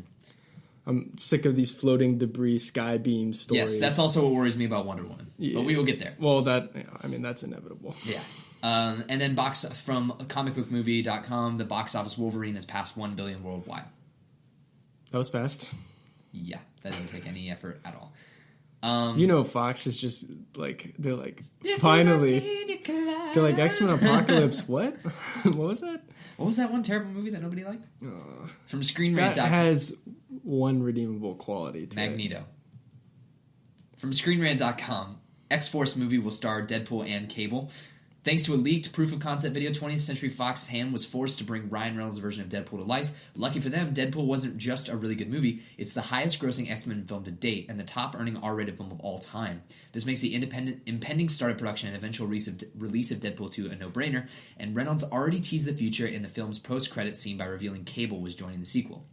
I'm sick of these floating debris sky beam stories. Yes, that's also what worries me about Wonder Woman. Yeah. But we will get there. Well, that's inevitable. Yeah. And then from comicbookmovie.com, the box office Wolverine has passed 1 billion worldwide. That was fast. Yeah, that doesn't take any effort at all. Fox is just like, they're like, finally. They're like, X-Men Apocalypse, what? What was that? What was that one terrible movie that nobody liked? From ScreenRant.com. That has one redeemable quality to Magneto. From ScreenRant.com, XForce Movie will star Deadpool and Cable. Thanks to a leaked proof-of-concept video, 20th Century Fox's hand was forced to bring Ryan Reynolds' version of Deadpool to life. Lucky for them, Deadpool wasn't just a really good movie, it's the highest-grossing X-Men film to date, and the top-earning R-rated film of all time. This makes the impending start of production and eventual release of Deadpool 2 a no-brainer, and Reynolds already teased the future in the film's post-credits scene by revealing Cable was joining the sequel.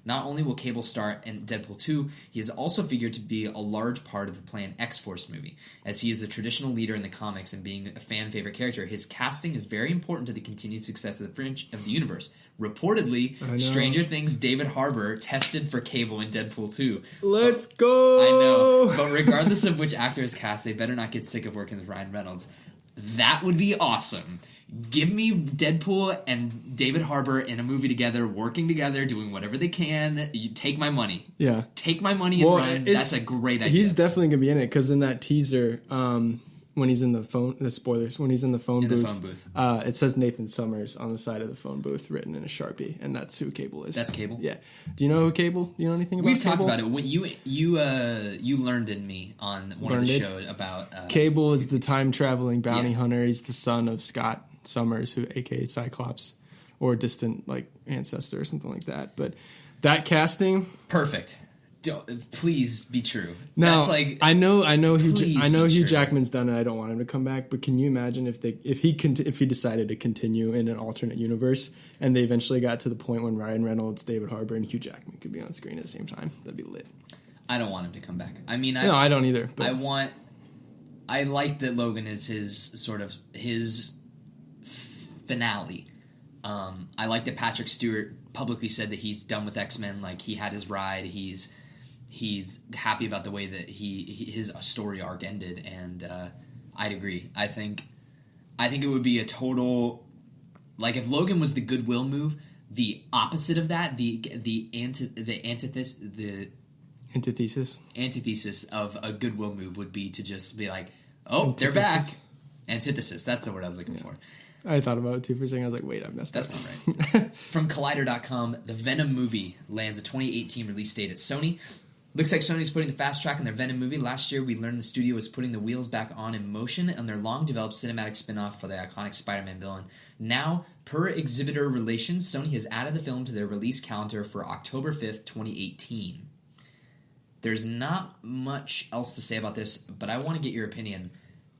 Not only will Cable star in Deadpool 2, he is also figured to be a large part of the planned X-Force movie. As he is a traditional leader in the comics and being a fan-favorite character, his casting is very important to the continued success of the universe. Reportedly, Stranger Things' David Harbour tested for Cable in Deadpool 2. Let's go! I know, but regardless of which actor is cast, they better not get sick of working with Ryan Reynolds. That would be awesome. Give me Deadpool and David Harbour in a movie together, working together, doing whatever they can. You take my money. Yeah. Take my money and run. That's a great idea. He's definitely going to be in it because in that teaser, when he's in the phone, the spoilers, when he's in the phone booth, it says Nathan Summers on the side of the phone booth written in a Sharpie, and that's who Cable is. That's Cable? Yeah. Do you know who Cable? Do you know anything about Cable? We've talked about it. When you learned in me on one of the shows about... Cable is the time-traveling bounty hunter. He's the son of Scott Summers, who aka Cyclops, or a distant ancestor or something like that. But that casting, perfect. Please be true. Now, that's like I know Hugh Jackman's done it. I don't want him to come back. But can you imagine if he decided to continue in an alternate universe and they eventually got to the point when Ryan Reynolds, David Harbour, and Hugh Jackman could be on screen at the same time? That'd be lit. I don't want him to come back. I mean, no, I don't either. But I like that Logan is his finale. I like that Patrick Stewart publicly said that he's done with X-Men. Like, he had his ride. He's happy about the way that his story arc ended, and I'd agree. I think it would be a total, like, if Logan was the goodwill move, the opposite of that, the antithesis of a goodwill move would be to just be like, oh, they're back. Antithesis. That's the word I was looking for. I thought about it too for a second. I was like, wait, I messed up. That's not right. From Collider.com, the Venom movie lands a 2018 release date at Sony. Looks like Sony's putting the fast track on their Venom movie. Last year, we learned the studio was putting the wheels back on in motion on their long-developed cinematic spin-off for the iconic Spider-Man villain. Now, per exhibitor relations, Sony has added the film to their release calendar for October 5th, 2018. There's not much else to say about this, but I want to get your opinion.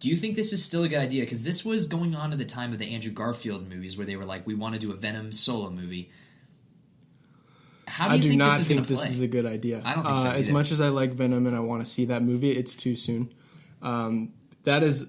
Do you think this is still a good idea? Because this was going on at the time of the Andrew Garfield movies where they were like, we want to do a Venom solo movie. How do you think this is going to play? This is a good idea. I don't think so either. As much as I like Venom and I want to see that movie, it's too soon. That is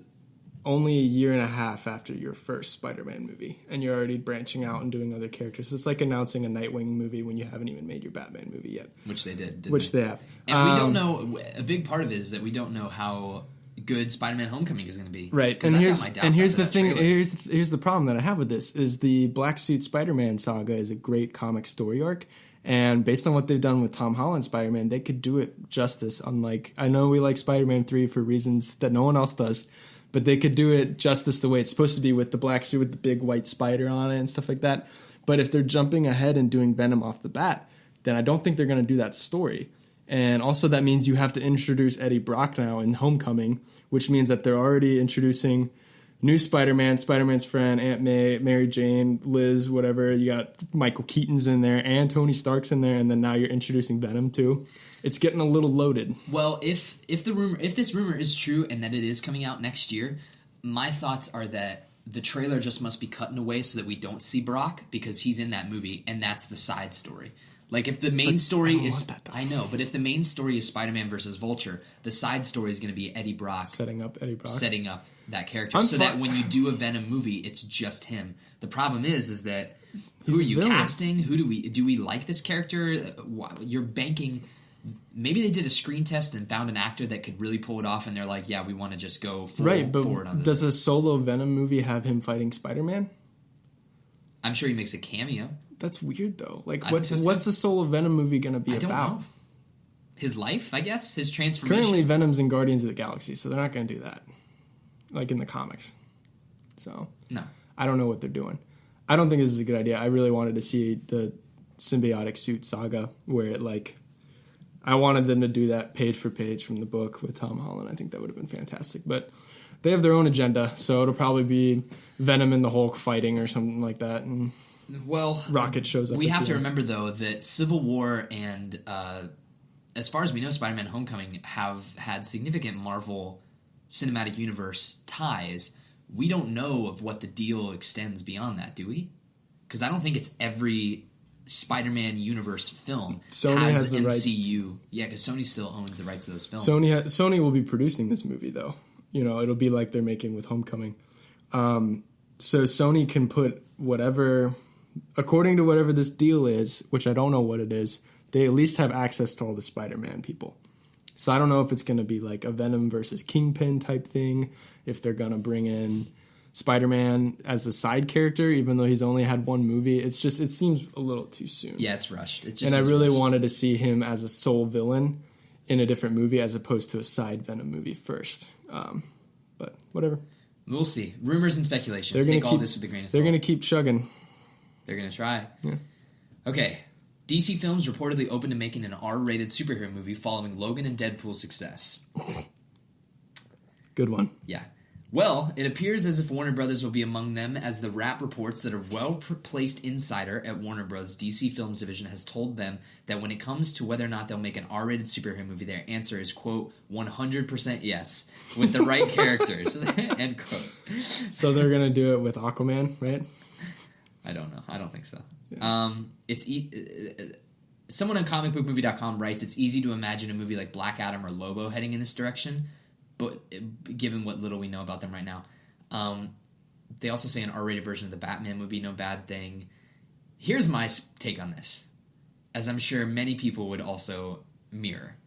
only a year and a half after your first Spider-Man movie, and you're already branching out and doing other characters. It's like announcing a Nightwing movie when you haven't even made your Batman movie yet. Which they did. They have. And we don't know, a big part of it is that we don't know how good SpiderMan Homecoming is going to be. Right. And here's the thing. Here's the problem that I have with this is the Black Suit Spider-Man saga is a great comic story arc, and based on what they've done with Tom Holland's Spider-Man, they could do it justice. Unlike, I know we like Spider-Man 3 for reasons that no one else does, but they could do it justice the way it's supposed to be with the black suit with the big white spider on it and stuff like that. But if they're jumping ahead and doing Venom off the bat, then I don't think they're going to do that story. And also that means you have to introduce Eddie Brock now in Homecoming, which means that they're already introducing new Spider-Man, Spider-Man's friend, Aunt May, Mary Jane, Liz, whatever. You got Michael Keaton's in there and Tony Stark's in there, and then now you're introducing Venom too. It's getting a little loaded. Well, if this rumor is true and that it is coming out next year, my thoughts are that the trailer just must be cut in a way so that we don't see Brock because he's in that movie and that's the side story. Like if the main story is, I know, but if the main story is Spider-Man versus Vulture, the side story is going to be Eddie Brock setting up that character, that when you do a Venom movie, it's just him. The problem is that who are you casting? Who do we like this character? You're banking. Maybe they did a screen test and found an actor that could really pull it off, and they're like, "Yeah, we want to just go forward on this." Does a solo Venom movie have him fighting Spider-Man? I'm sure he makes a cameo. That's weird though. Like, what's a solo Venom movie going to be about? Know. His life, I guess. His transformation. Currently, Venom's in Guardians of the Galaxy, so they're not going to do that, like in the comics. So no, I don't know what they're doing. I don't think this is a good idea. I really wanted to see the symbiotic suit saga where I wanted them to do that page for page from the book with Tom Holland. I think that would have been fantastic. But they have their own agenda, so it'll probably be Venom and the Hulk fighting or something like that. And Rocket shows up. We have to remember, though, that Civil War and, as far as we know, SpiderMan Homecoming have had significant Marvel Cinematic Universe ties. We don't know of what the deal extends beyond that, do we? Because I don't think it's every Spider-Man universe film Sony has the MCU. rights. Yeah, because Sony still owns the rights to those films. Sony will be producing this movie, though. It'll be like they're making with Homecoming. So Sony can put whatever, according to whatever this deal is, which I don't know what it is, they at least have access to all the Spider-Man people. So I don't know if it's going to be like a Venom versus Kingpin type thing, if they're going to bring in Spider-Man as a side character, even though he's only had one movie. It seems a little too soon. Yeah, it's rushed. And I really wanted to see him as a sole villain in a different movie as opposed to a side Venom movie first. But whatever. We'll see. Rumors and speculation. Take all this with a grain of salt. They're going to keep chugging. They're going to try. Yeah. Okay. DC Films reportedly open to making an R-rated superhero movie following Logan and Deadpool's success. Good one. Yeah. Well, it appears as if Warner Brothers will be among them, as the Wrap reports that a well-placed insider at Warner Bros. DC Films division has told them that when it comes to whether or not they'll make an R-rated superhero movie, their answer is, quote, 100% yes, with the right characters, end quote. So they're going to do it with Aquaman, right? I don't know. I don't think so. Yeah. Someone on comicbookmovie.com writes, it's easy to imagine a movie like Black Adam or Lobo heading in this direction, but given what little we know about them right now. They also say an R-rated version of the Batman would be no bad thing. Here's my take on this, as I'm sure many people would also mirror.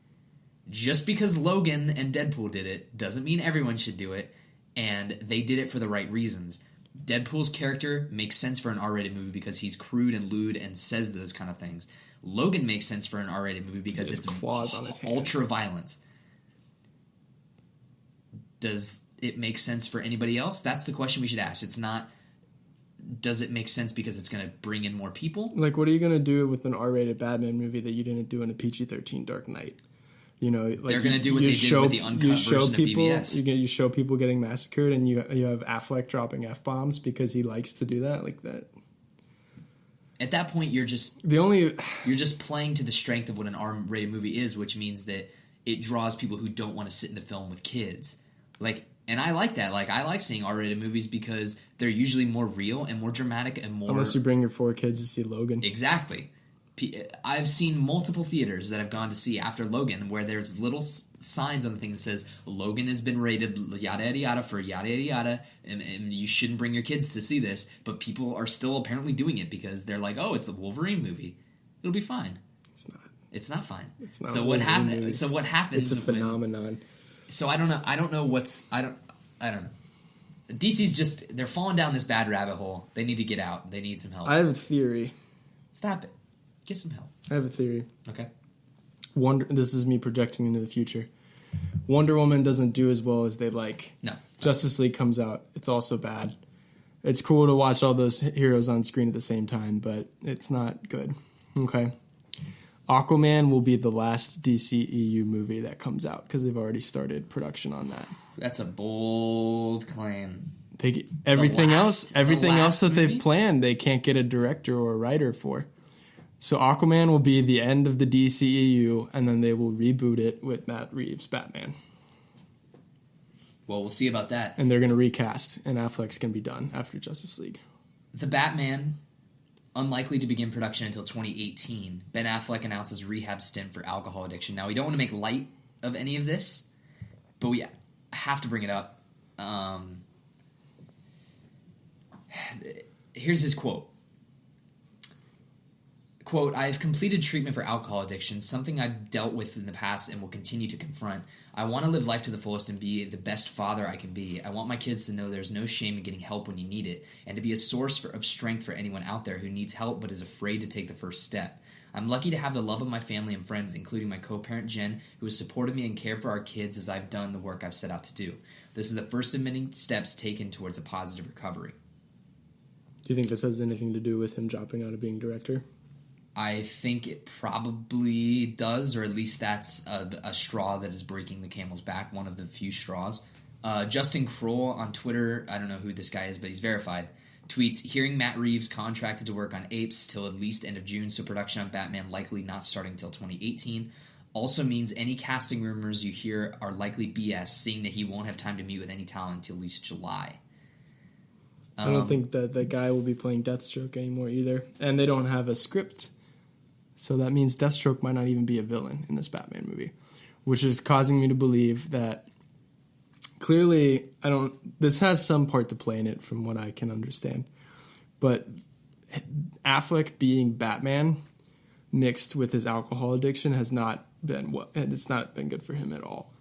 Just because Logan and Deadpool did it doesn't mean everyone should do it, and they did it for the right reasons. Deadpool's character makes sense for an R-rated movie because he's crude and lewd and says those kind of things. Logan makes sense for an R-rated movie because it's claws on his hands. Ultra-violent. Does it make sense for anybody else? That's the question we should ask. It's not, does it make sense because it's going to bring in more people? Like, what are you going to do with an R-rated Batman movie that you didn't do in a PG-13 Dark Knight? They're going to do what they did with the uncut version of BVS. You show people getting massacred, and you have Affleck dropping F-bombs because he likes to do that, like that. At that point, you're just playing to the strength of what an R-rated movie is, which means that it draws people who don't want to sit in a film with kids. And I like that. I like seeing R-rated movies because they're usually more real and more dramatic and more... Unless you bring your 4 kids to see Logan. Exactly. I've seen multiple theaters that I've gone to see after Logan where there's little signs on the thing that says Logan has been rated yada yada yada for yada yada yada, and you shouldn't bring your kids to see this, but people are still apparently doing it because they're like, oh, it's a Wolverine movie. It'll be fine. It's not. It's not fine. It's not. So what happens? So what happens? It's a phenomenon. So I don't know. I don't know. DC's they're falling down this bad rabbit hole. They need to get out. They need some help. I have a theory. Stop it. Get some help. I have a theory. Okay. This is me projecting into the future. Wonder Woman doesn't do as well as they'd like. No. Justice League comes out. It's also bad. It's cool to watch all those heroes on screen at the same time, but it's not good. Okay. Aquaman will be the last DCEU movie that comes out because they've already started production on that. That's a bold claim. Everything else that movie? they've planned, they can't get a director or a writer for. So Aquaman will be the end of the DCEU, and then they will reboot it with Matt Reeves' Batman. Well, we'll see about that. And they're going to recast, and Affleck's going to be done after Justice League. The Batman, unlikely to begin production until 2018. Ben Affleck announces rehab stint for alcohol addiction. Now, we don't want to make light of any of this, but we have to bring it up. Here's his quote. Quote, I have completed treatment for alcohol addiction, something I've dealt with in the past and will continue to confront. I want to live life to the fullest and be the best father I can be. I want my kids to know there's no shame in getting help when you need it, and to be a source of strength for anyone out there who needs help but is afraid to take the first step. I'm lucky to have the love of my family and friends, including my co-parent Jen, who has supported me and cared for our kids as I've done the work I've set out to do. This is the first of many steps taken towards a positive recovery. Do you think this has anything to do with him dropping out of being director? I think it probably does, or at least that's a straw that is breaking the camel's back, one of the few straws. Justin Kroll on Twitter, I don't know who this guy is, but he's verified, tweets, hearing Matt Reeves contracted to work on Apes till at least end of June, so production on Batman likely not starting until 2018. Also means any casting rumors you hear are likely BS, seeing that he won't have time to meet with any talent until at least July. I don't think that the guy will be playing Deathstroke anymore either. And they don't have a script. So that means Deathstroke might not even be a villain in this Batman movie, which is causing me to believe that clearly this has some part to play in it from what I can understand. But Affleck being Batman mixed with his alcohol addiction has not been it's not been good for him at all.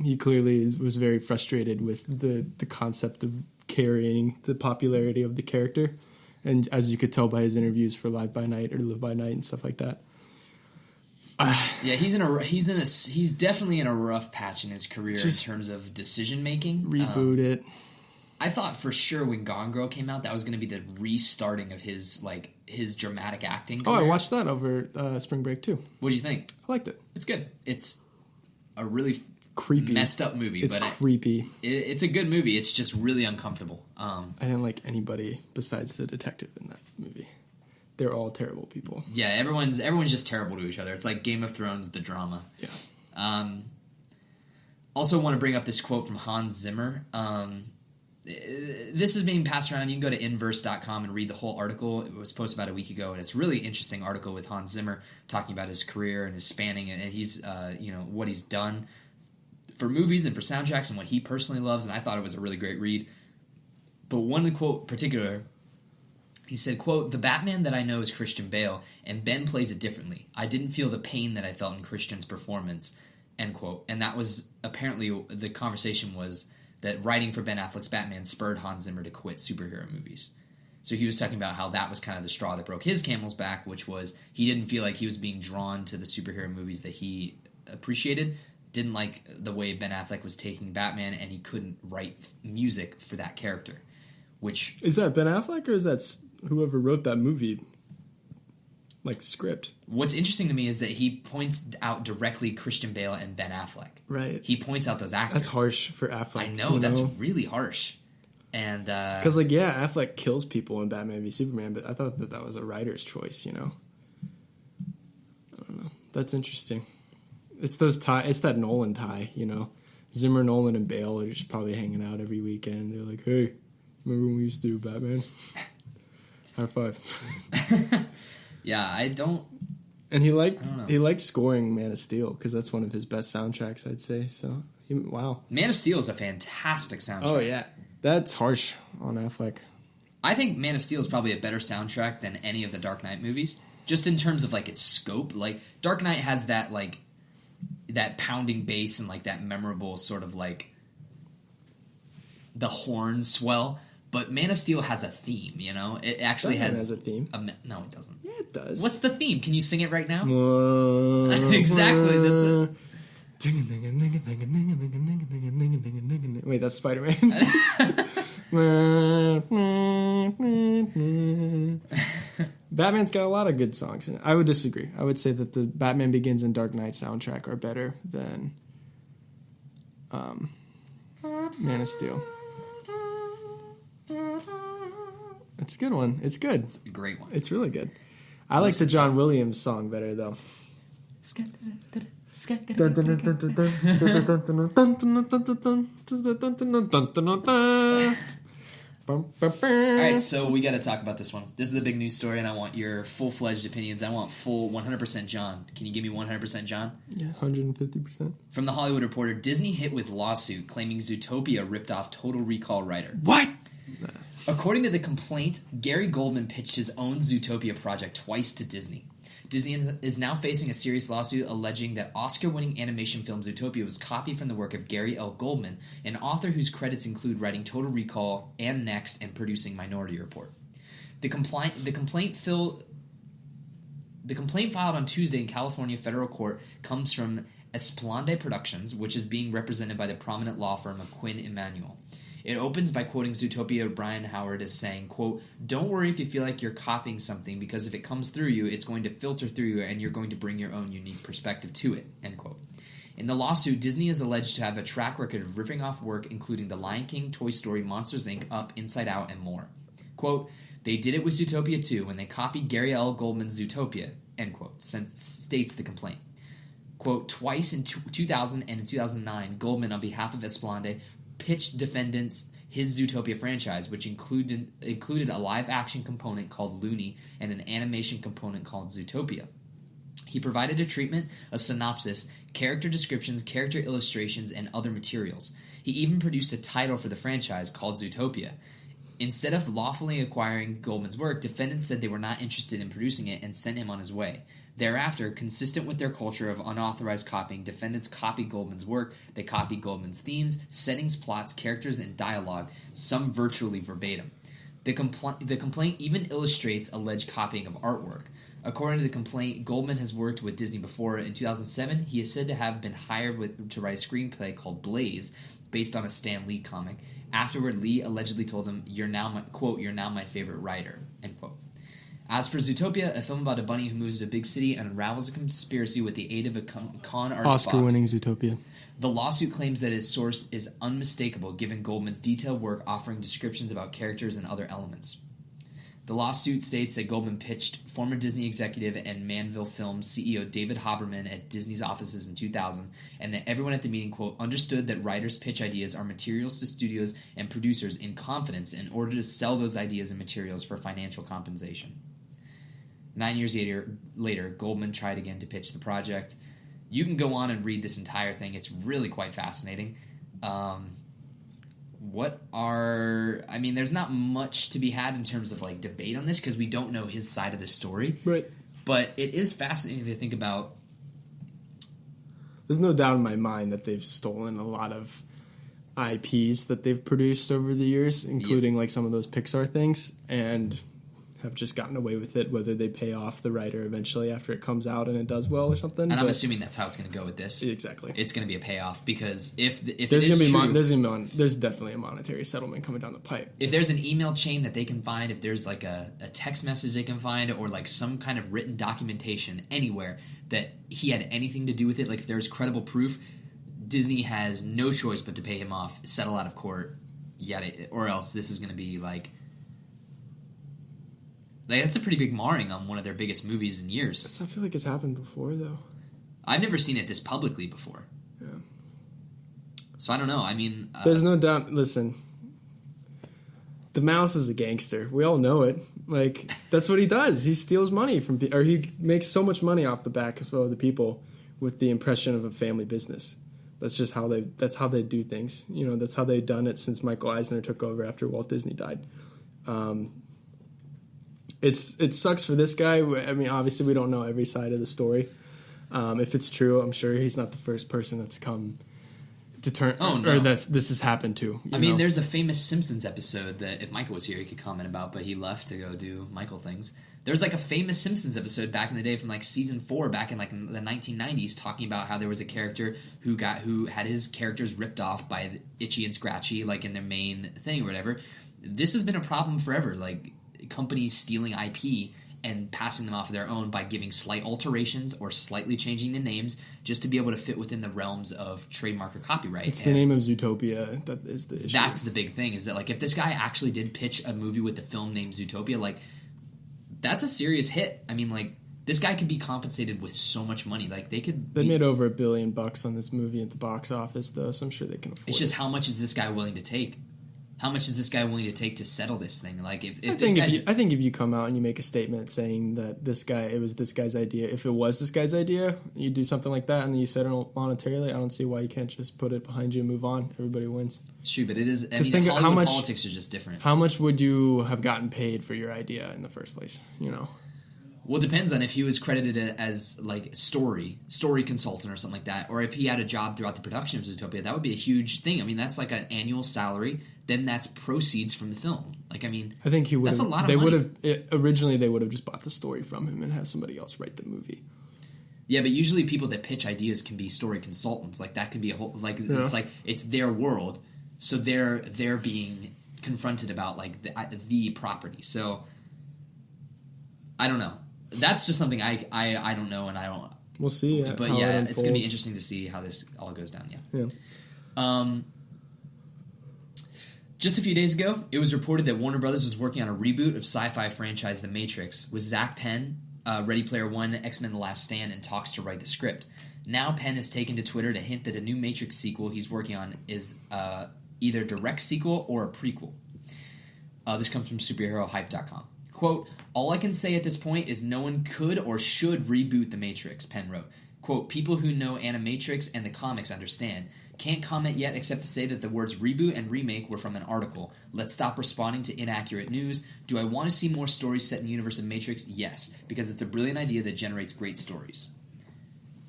He clearly was very frustrated with the concept of carrying the popularity of the character. And as you could tell by his interviews for Live by Night or Live by Night and stuff like that. Yeah, he's definitely in a rough patch in his career in terms of decision making. Reboot it. I thought for sure when Gone Girl came out that was going to be the restarting of his dramatic acting career. Oh, I watched that over spring break too. What do you think? I liked it. It's good. It's a really creepy, messed up movie. It's creepy. It's a good movie. It's just really uncomfortable. I didn't like anybody besides the detective in that movie. They're all terrible people. Yeah, everyone's just terrible to each other. It's like Game of Thrones, the drama. Yeah. Also want to bring up this quote from Hans Zimmer. This is being passed around. You can go to inverse.com and read the whole article. It was posted about a week ago, and it's a really interesting article with Hans Zimmer talking about his career and his spanning, and he's what he's done for movies and for soundtracks and what he personally loves, and I thought it was a really great read. But one quote in particular, he said, quote, "The Batman that I know is Christian Bale, and Ben plays it differently. I didn't feel the pain that I felt in Christian's performance," end quote. And that was, apparently, the conversation was that writing for Ben Affleck's Batman spurred Hans Zimmer to quit superhero movies. So he was talking about how that was kind of the straw that broke his camel's back, which was he didn't feel like he was being drawn to the superhero movies that he appreciated, didn't like the way Ben Affleck was taking Batman, and he couldn't write music for that character. Which is that Ben Affleck or is that whoever wrote that movie, like script? What's interesting to me is that he points out directly Christian Bale and Ben Affleck. Right. He points out those actors. That's harsh for Affleck. I know, that's really harsh. And because Affleck kills people in Batman v Superman, but I thought that was a writer's choice. I don't know. That's interesting. It's it's that Nolan tie. Zimmer, Nolan, and Bale are just probably hanging out every weekend. They're like, hey. Remember when we used to do Batman? High five. Yeah, I don't. And he liked scoring Man of Steel because that's one of his best soundtracks, I'd say. So, wow. Man of Steel is a fantastic soundtrack. Oh yeah, that's harsh on Affleck. I think Man of Steel is probably a better soundtrack than any of the Dark Knight movies, just in terms of its scope. Like Dark Knight has that that pounding bass and that memorable sort of the horn swell. But Man of Steel has a theme, It actually has a theme. No, it doesn't. Yeah, it does. What's the theme? Can you sing it right now? Exactly, that's it. Wait, that's SpiderMan. Batman's got a lot of good songs in it. I would disagree. I would say that the Batman Begins and Dark Knight soundtrack are better than Man of Steel. It's a good one. It's good. It's a great one. It's really good. I like the John Williams song better, though. Alright, so we got to talk about this one. This is a big news story, and I want your full-fledged opinions. I want full 100% John. Can you give me 100% John? Yeah, 150%. From The Hollywood Reporter, Disney hit with lawsuit claiming Zootopia ripped off Total Recall writer. What? According to the complaint, Gary Goldman pitched his own Zootopia project twice to Disney. Disney is now facing a serious lawsuit alleging that Oscar-winning animation film Zootopia was copied from the work of Gary L. Goldman, an author whose credits include writing Total Recall and Next and producing Minority Report. The complaint filed on Tuesday in California federal court comes from Esplanade Productions, which is being represented by the prominent law firm of Quinn Emanuel. It opens by quoting Zootopia Brian Howard as saying, quote, "Don't worry if you feel like you're copying something, because if it comes through you, it's going to filter through you and you're going to bring your own unique perspective to it," end quote. In the lawsuit, Disney is alleged to have a track record of ripping off work including The Lion King, Toy Story, Monsters, Inc., Up, Inside Out, and more. Quote, "They did it with Zootopia too when they copied Gary L. Goldman's Zootopia," end quote, states the complaint. Quote, "Twice in 2000 and in 2009, Goldman, on behalf of Esplanade, pitched defendants his Zootopia franchise, which included a live-action component called Looney and an animation component called Zootopia. He provided a treatment, a synopsis, character descriptions, character illustrations, and other materials. He even produced a title for the franchise called Zootopia. Instead of lawfully acquiring Goldman's work, defendants said they were not interested in producing it and sent him on his way. Thereafter, consistent with their culture of unauthorized copying, defendants copied Goldman's work. They copied Goldman's themes, settings, plots, characters, and dialogue, some virtually verbatim. The complaint even illustrates alleged copying of artwork. According to the complaint, Goldman has worked with Disney before. In 2007, he is said to have been hired to write a screenplay called Blaze, based on a Stan Lee comic. Afterward, Lee allegedly told him, "You're now my favorite writer," end quote. As for Zootopia, a film about a bunny who moves to a big city and unravels a conspiracy with the aid of a con artist Oscar-winning Zootopia. The lawsuit claims that its source is unmistakable, given Goldman's detailed work offering descriptions about characters and other elements. The lawsuit states that Goldman pitched former Disney executive and Manville Films CEO David Haberman at Disney's offices in 2000, and that everyone at the meeting, quote, "understood that writers' pitch ideas are materials to studios and producers in confidence in order to sell those ideas and materials for financial compensation." 9 years later, Goldman tried again to pitch the project. You can go on and read this entire thing. It's really quite fascinating. There's not much to be had in terms of like debate on this because we don't know his side of the story. Right. But it is fascinating to think about. There's no doubt in my mind that they've stolen a lot of IPs that they've produced over the years, including like some of those Pixar things, and have just gotten away with it, whether they pay off the writer eventually after it comes out and it does well or something. And I'm assuming that's how it's going to go with this. Exactly. It's going to be a payoff because if there's it is true, there's definitely a monetary settlement coming down the pipe. If there's an email chain that they can find, if there's like a text message they can find, or like some kind of written documentation anywhere that he had anything to do with it, like if there's credible proof, Disney has no choice but to pay him off, settle out of court, or else this is going to be like that's a pretty big marring on one of their biggest movies in years. I feel like it's happened before, though. I've never seen it this publicly before. Yeah. So I don't know. I mean... There's no doubt... Listen. The mouse is a gangster. We all know it. Like, that's what he does. He steals money from... Or he makes so much money off the back of other people with the impression of a family business. That's just how they... That's how they do things. You know, that's how they've done it since Michael Eisner took over after Walt Disney died. It sucks for this guy. I mean, obviously, we don't know every side of the story. If it's true, I'm sure he's not the first person that's come to turn... Oh, no. Or this has happened to. I mean, there's a famous Simpsons episode that if Michael was here, he could comment about, but he left to go do Michael things. There's like a famous Simpsons episode back in the day from like season 4 back in like the 1990s talking about how there was a character who had his characters ripped off by Itchy and Scratchy, like in their main thing or whatever. This has been a problem forever. Like... companies stealing IP and passing them off of their own by giving slight alterations or slightly changing the names just to be able to fit within the realms of trademark or copyright. It's the name of Zootopia that is the issue. That's the big thing, is that like if this guy actually did pitch a movie with the film name Zootopia, like that's a serious hit. I mean, like this guy could be compensated with so much money. Like they made over $1 billion on this movie at the box office, though, so I'm sure they can afford it. It's just how much is this guy willing to take? How much is this guy willing to take to settle this thing? Like, I think if you come out and you make a statement saying that it was this guy's idea, if it was this guy's idea, you do something like that and then you settle monetarily, I don't see why you can't just put it behind you and move on. Everybody wins. It's true, but it is. I mean, Hollywood politics are just different. How much would you have gotten paid for your idea in the first place? You know. Well, it depends on if he was credited as like story consultant or something like that, or if he had a job throughout the production of Zootopia. That would be a huge thing. I mean, that's like an annual salary. Then that's proceeds from the film. Like, I mean, I think he would. That's a lot of money. Originally, they would have just bought the story from him and have somebody else write the movie. Yeah, but usually people that pitch ideas can be story consultants. Like that could be a whole It's like it's their world, so they're being confronted about like the property. So I don't know. That's just something I don't know, and I don't. We'll see. But yeah, it's going to be interesting to see how this all goes down. Yeah. Just a few days ago, it was reported that Warner Brothers was working on a reboot of sci-fi franchise The Matrix, with Zach Penn, Ready Player One, X-Men: The Last Stand, and talks to write the script. Now Penn has taken to Twitter to hint that a new Matrix sequel he's working on is either a direct sequel or a prequel. This comes from superherohype.com. Quote, "All I can say at this point is no one could or should reboot The Matrix," Penn wrote. Quote, "People who know Animatrix and the comics understand. Can't comment yet except to say that the words reboot and remake were from an article. Let's stop responding to inaccurate news. Do I want to see more stories set in the universe of Matrix? Yes, because it's a brilliant idea that generates great stories."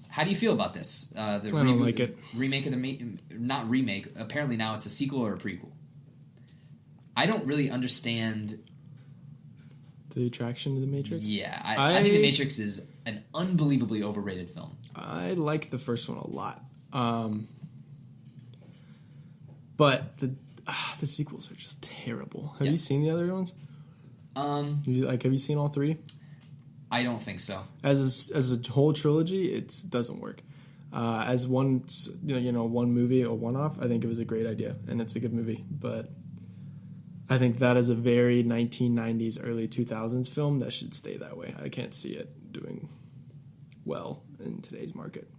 How do you feel about this? I don't like it. Remake of not remake. Apparently now it's a sequel or a prequel. I don't really understand the attraction to The Matrix. Yeah, I think The Matrix is an unbelievably overrated film. I like the first one a lot. But the sequels are just terrible. Have you seen the other ones? Have you seen all three? I don't think so. As a whole trilogy, it doesn't work. As one movie or one-off, I think it was a great idea, and it's a good movie. But I think that is a very 1990s, early 2000s film that should stay that way. I can't see it doing well in today's market.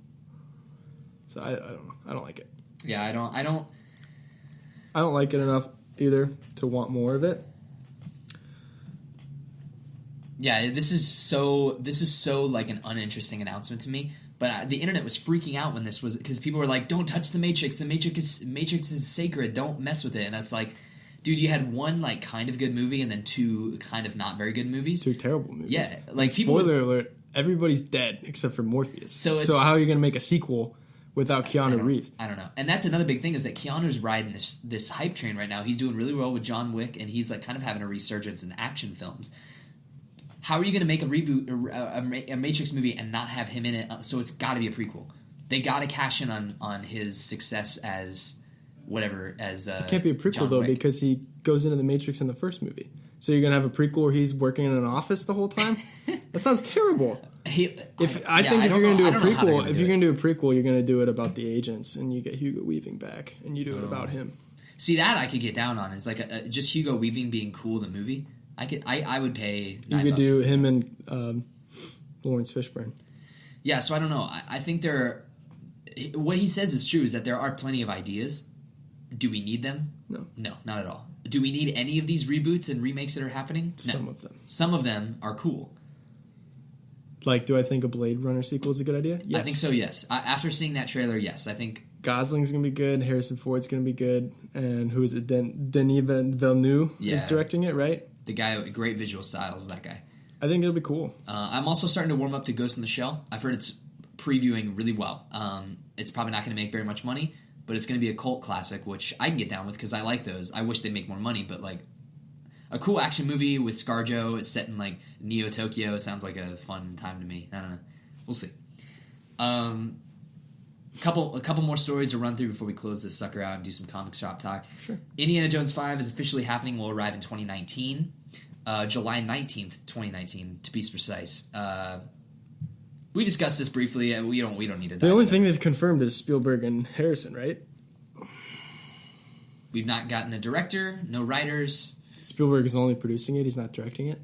So I don't know. I don't like it. Yeah, I don't like it enough either to want more of it. Yeah, this is so like an uninteresting announcement to me. But the internet was freaking out when this was, because people were like, "Don't touch the Matrix. The Matrix is sacred. Don't mess with it." And it's like, dude, you had one like kind of good movie and then two kind of not very good movies. Two terrible movies. Yeah, like spoiler alert: everybody's dead except for Morpheus. So how are you going to make a sequel without Keanu Reeves? I don't know. And that's another big thing, is that Keanu's riding this hype train right now. He's doing really well with John Wick, and he's like kind of having a resurgence in action films. How are you going to make a reboot, a Matrix movie, and not have him in it? So it's got to be a prequel. They got to cash in on his success as whatever. It can't be a prequel though, because he goes into the Matrix in the first movie. So you're going to have a prequel where he's working in an office the whole time? That sounds terrible. I think if you're going to do a prequel, you're going to do it about the agents, and you get Hugo Weaving back, and you do it about him. See, that I could get down on. It's like just Hugo Weaving being cool in the movie. I would pay $9. You could do him and Lawrence Fishburne. Yeah, so I don't know. I think what he says is true, is that there are plenty of ideas. Do we need them? No. No, not at all. Do we need any of these reboots and remakes that are happening? No. Some of them. Some of them are cool. Like, do I think a Blade Runner sequel is a good idea? Yes. I think so, yes. After seeing that trailer, yes. I think Gosling's going to be good. Harrison Ford's going to be good. And who is it? Denis Villeneuve is directing it, right? The guy with great visual styles, that guy. I think it'll be cool. I'm also starting to warm up to Ghost in the Shell. I've heard it's previewing really well. It's probably not going to make very much money, but it's going to be a cult classic, which I can get down with because I like those. I wish they'd make more money, but like a cool action movie with ScarJo is set in like Neo Tokyo sounds like a fun time to me. I don't know. We'll see. A couple more stories to run through before we close this sucker out and do some comic shop talk. Sure. Indiana Jones 5 is officially happening. Will arrive in 2019. July 19th, 2019, to be precise. We discussed this briefly. We don't need to. The only thing they've confirmed is Spielberg and Harrison, right? We've not gotten a director, no writers. Spielberg is only producing it. He's not directing it.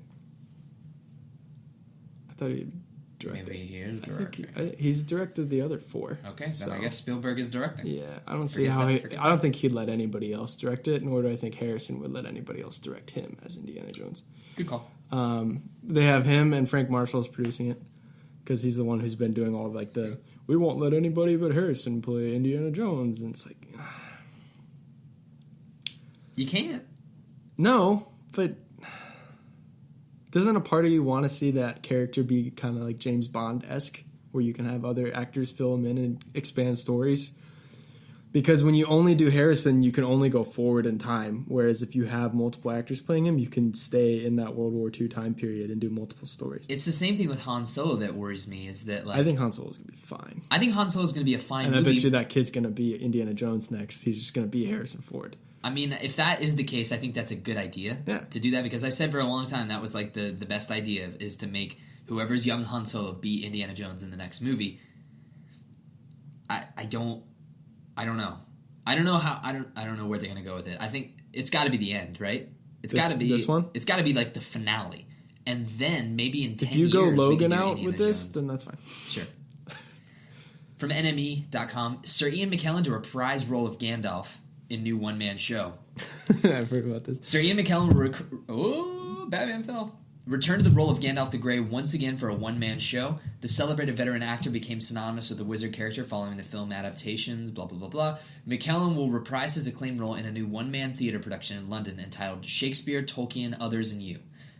I thought he'd direct Maybe it. he is directing. He's directed the other 4. Okay, then I guess Spielberg is directing. Yeah, I don't Forget see how. that. I don't think he'd let anybody else direct it, nor do I think Harrison would let anybody else direct him as Indiana Jones. Good call. They have him and Frank Marshall's producing it because he's the one who's been doing all like the we won't let anybody but Harrison play Indiana Jones, and it's like You can't. no, but doesn't a part of you want to see that character be kind of like James Bond-esque, where you can have other actors fill him in and expand stories? Because when you only do Harrison, you can only go forward in time, whereas if you have multiple actors playing him, you can stay in that World War II time period and do multiple stories. It's the same thing with Han Solo that worries me, is that like I think Han Solo's going to be fine. I think Han Solo's going to be a fine And movie. I bet you that kid's going to be Indiana Jones next. He's just going to be Harrison Ford. I mean, if that is the case, I think that's a good idea to do that, because I said for a long time that was like the best idea, is to make whoever's young Han Solo be Indiana Jones in the next movie. I don't know. I don't know where they're going to go with it. I think it's got to be the end, right? It's got to be this one. It's got to be like the finale, and then maybe in 10 If you years, go we Logan can do out Indiana with this, Jones. then that's fine. Sure. From NME.com, Sir Ian McKellen to reprise role of Gandalf in new one-man show. I've heard about this. Sir Ian McKellen Batman fell. Returned to the role of Gandalf the Grey once again for a one-man show. The celebrated veteran actor became synonymous with the wizard character following the film adaptations, blah, blah, blah, blah. McKellen will reprise his acclaimed role in a new one-man theater production in London entitled Shakespeare, Tolkien, Others and You.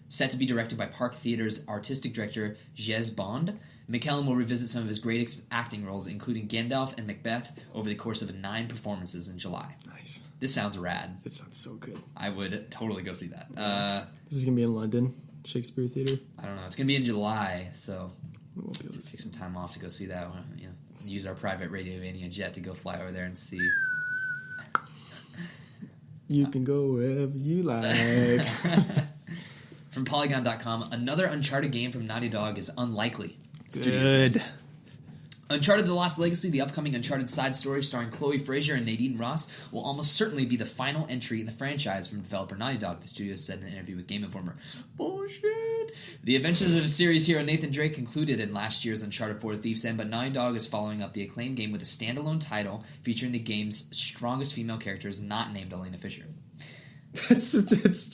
Set to be directed by Park Theatre's artistic director, Jez Bond, McKellen will revisit some of his greatest acting roles, including Gandalf and Macbeth, over the course of 9 performances in July. Nice. This sounds rad. It sounds so good. I would totally go see that. This is going to be in London, Shakespeare Theatre. I don't know. It's going to be in July, so We won't be able to take some time off to go see that. You know, use our private Radiovania jet to go fly over there and see. You can go wherever you like. From Polygon.com, another Uncharted game from Naughty Dog is unlikely. Studio Good. says. Uncharted: The Lost Legacy, the upcoming Uncharted side story starring Chloe Frazer and Nadine Ross, will almost certainly be the final entry in the franchise from developer Naughty Dog, the studio said in an interview with Game Informer. Bullshit! The adventures of series hero Nathan Drake concluded in last year's Uncharted 4: Thief's End, but Naughty Dog is following up the acclaimed game with a standalone title featuring the game's strongest female characters not named Elena Fisher.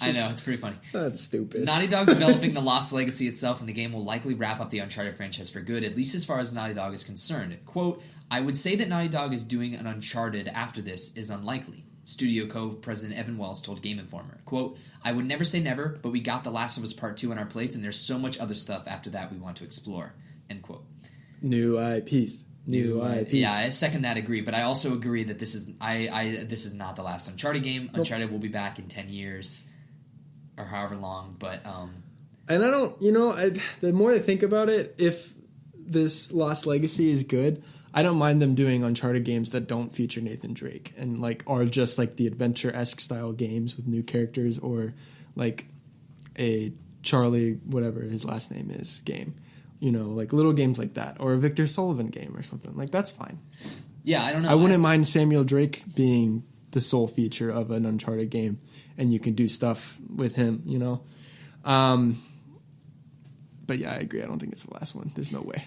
I know, it's pretty funny. That's stupid. Naughty Dog developing The Lost Legacy itself, and the game will likely wrap up the Uncharted franchise for good, at least as far as Naughty Dog is concerned. Quote, I would say that Naughty Dog is doing an Uncharted after this is unlikely. Studio Cove president Evan Wells told Game Informer. Quote, I would never say never, but we got The Last of Us Part 2 on our plates, and there's so much other stuff after that we want to explore. End quote. New IPs. New IPs. Yeah, I second that, agree, but I also agree that this is this is not the last Uncharted game. Nope. Uncharted will be back in 10 years or however long, but And I don't, the more I think about it, if this Lost Legacy is good, I don't mind them doing Uncharted games that don't feature Nathan Drake and like are just like the adventure-esque style games with new characters, or like a Charlie, whatever his last name is, game. Like little games like that, or a Victor Sullivan game or something. Like, that's fine. Yeah, I don't know. I wouldn't mind Samuel Drake being the sole feature of an Uncharted game, and you can do stuff with him, But yeah, I agree. I don't think it's the last one. There's no way.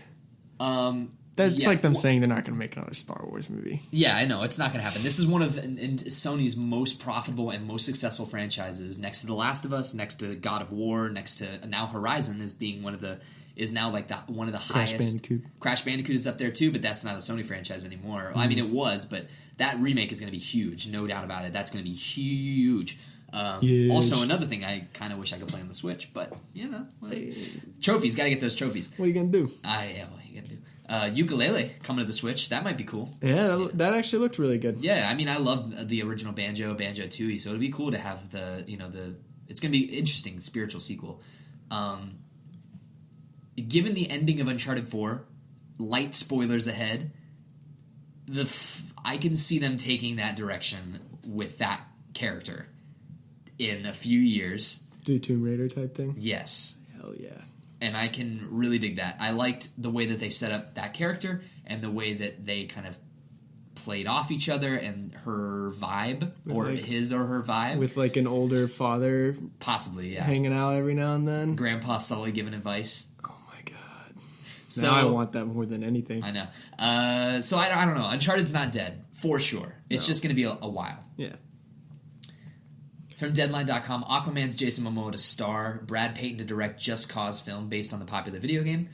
That's like them saying they're not going to make another Star Wars movie. Yeah, I know. It's not going to happen. This is one of Sony's most profitable and most successful franchises, next to The Last of Us, next to God of War, next to now Horizon as being one of the highest. Bandicoot. Crash Bandicoot is up there too, but that's not a Sony franchise anymore. I mean, it was, but that remake is going to be huge, no doubt about it. That's going to be huge. Huge. Also, another thing I kind of wish I could play on the Switch, but trophies. Got to get those trophies. What are you going to do? What are you going to do? Ukulele coming to the Switch. That might be cool. Yeah, that actually looked really good. Yeah, I mean, I love the original Banjo-Tooie, so it'd be cool to have it's going to be interesting, the spiritual sequel. Given the ending of Uncharted 4, light spoilers ahead, I can see them taking that direction with that character in a few years. Do Tomb Raider type thing? Yes. Hell yeah. And I can really dig that. I liked the way that they set up that character and the way that they kind of played off each other and her vibe, or like, his or her vibe. With like an older father. Possibly, yeah. Hanging out every now and then. Grandpa Sully giving advice. Oh my god. So, now I want that more than anything. I know. So I don't know. Uncharted's not dead, for sure. It's just going to be a while. Yeah. From Deadline.com, Aquaman's Jason Momoa to star, Brad Payton to direct Just Cause film based on the popular video game.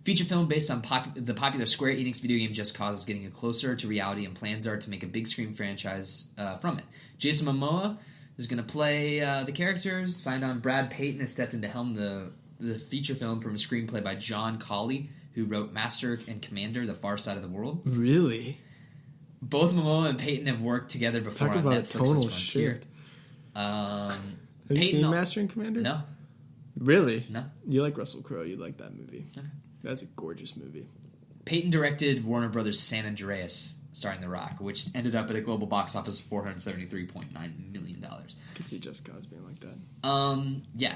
Feature film based on the popular Square Enix video game Just Cause is getting closer to reality, and plans are to make a big screen franchise from it. Jason Momoa is going to play the characters. Signed on, Brad Payton has stepped in to helm the feature film from a screenplay by John Cawley, who wrote Master and Commander: The Far Side of the World. Really? Both Momoa and Payton have worked together before Talk on about Netflix's tonal Frontier. shift. Have you seen Master and Commander? No. Really? No. You like Russell Crowe. You like that movie. Okay. That's a gorgeous movie. Payton directed Warner Brothers' San Andreas, starring The Rock, which ended up at a global box office of $473.9 million. I could see Just Cause being like that. Yeah.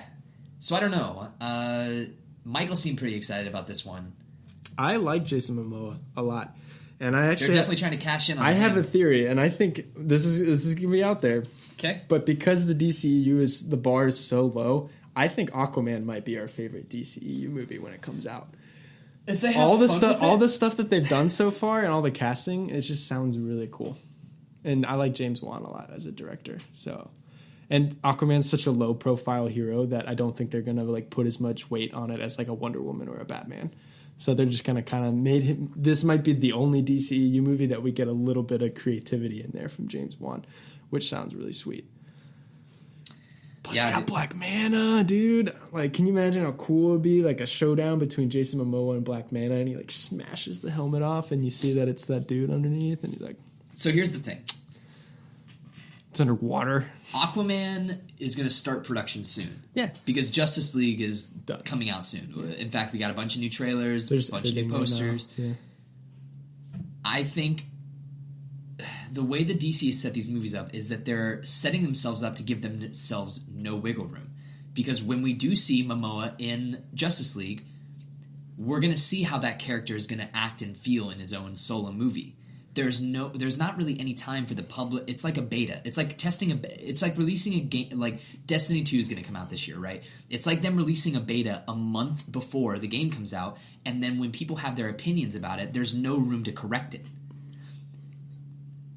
So I don't know. Michael seemed pretty excited about this one. I like Jason Momoa a lot. And I actually... They're definitely trying to cash in on I him. have a theory, and I think this is going to be out there. Okay. But because the DCEU the bar is so low, I think Aquaman might be our favorite DCEU movie when it comes out. If they have all the fun stuff, with it? all the stuff that they've done so far, and all the casting, it just sounds really cool. And I like James Wan a lot as a director. So, and Aquaman's such a low profile hero that I don't think they're gonna like put as much weight on it as like a Wonder Woman or a Batman. So they're just gonna kind of made him. This might be the only DCEU movie that we get a little bit of creativity in there from James Wan, which sounds really sweet. Plus, Yeah, got Black Manta, dude. Like, can you imagine how cool it would be? Like a showdown between Jason Momoa and Black Manta, and he like smashes the helmet off, and you see that it's that dude underneath, and he's like, So here's the thing. it's underwater. Aquaman is going to start production soon. Yeah. Because Justice League is Done. coming out soon. In fact, we got a bunch of new trailers, There's a bunch of new editing right posters. now. Yeah. I think the way the DC has set these movies up is that they're setting themselves up to give themselves no wiggle room. Because when we do see Momoa in Justice League, we're going to see how that character is going to act and feel in his own solo movie. There's not really any time for the public. It's like a beta. It's like it's like releasing a game. Like Destiny 2 is going to come out this year, right? It's like them releasing a beta a month before the game comes out, and then when people have their opinions about it, there's no room to correct it.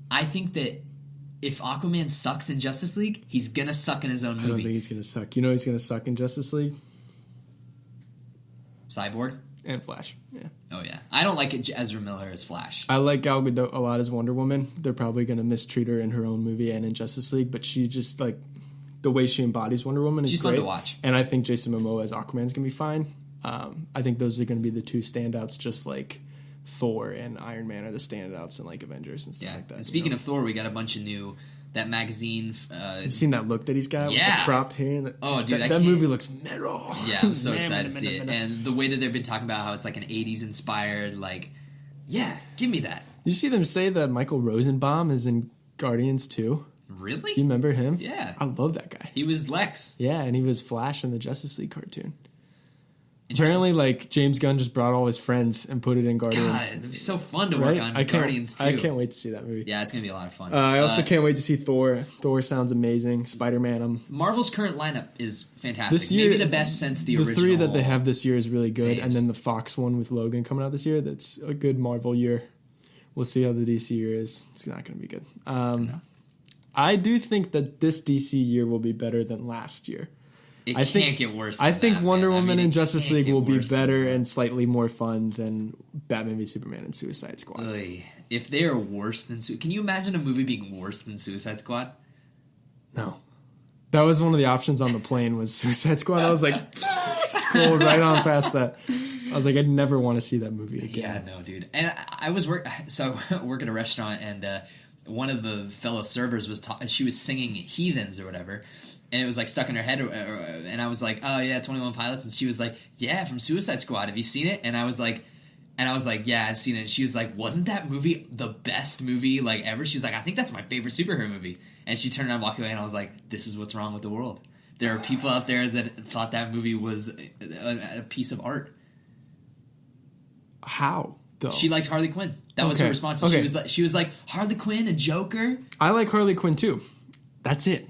I think that if Aquaman sucks in Justice League, he's going to suck in his own movie. I don't think he's gonna suck. You know he's gonna suck in Justice League Cyborg? and Flash. Yeah. Oh, yeah. I don't like Ezra Miller as Flash. I like Gal Gadot a lot as Wonder Woman. They're probably going to mistreat her in her own movie and in Justice League, but she just, like, the way she embodies Wonder Woman is She's great. fun to watch. And I think Jason Momoa as Aquaman's going to be fine. I think those are going to be the two standouts, just like Thor and Iron Man are the standouts in, like, Avengers and stuff like that. And speaking of Thor, we got a bunch of new... That magazine... you seen that look that he's got with the cropped hair? And dude, that movie looks metal. Yeah, I'm so excited to see it. And the way that they've been talking about how it's like an 80s inspired, like, yeah, give me that. Did you see them say that Michael Rosenbaum is in Guardians 2? Really? You remember him? Yeah. I love that guy. He was Lex. Yeah, and he was Flash in the Justice League cartoon. Apparently, like, James Gunn just brought all his friends and put it in Guardians. God, it'd be so fun to work on Guardians too. I can't wait to see that movie. Yeah, it's going to be a lot of fun. I also can't wait to see Thor. Thor sounds amazing. Spider-Man. Marvel's current lineup is fantastic. This year, maybe the best since the original. The three that they have this year is really good. phase. And then the Fox one with Logan coming out this year, that's a good Marvel year. We'll see how the DC year is. It's not going to be good. I do think that this DC year will be better than last year. It can't get worse than I think that, Wonder man. Woman and Justice League will be better and and slightly more fun than Batman v Superman and Suicide Squad. If they are worse than... Can you imagine a movie being worse than Suicide Squad? No. That was one of the options on the plane was Suicide Squad. I was like, scrolled right on past that. I was like, I'd never want to see that movie again. Yeah, no, dude. And I was work at a restaurant, and one of the fellow servers was she was singing Heathens or whatever, and it was like stuck in her head, and I was like, oh yeah, 21 Pilots, and she was like, yeah, from Suicide Squad, have you seen it? And I was like, yeah, I've seen it. And she was like, wasn't that movie the best movie like ever? She's like, I think that's my favorite superhero movie. And she turned around and walked away, and I was like, this is what's wrong with the world. There are people out there that thought that movie was a piece of art. How though? She liked Harley Quinn. That was her response. Okay. She was like Harley Quinn and Joker. I like Harley Quinn too. That's it.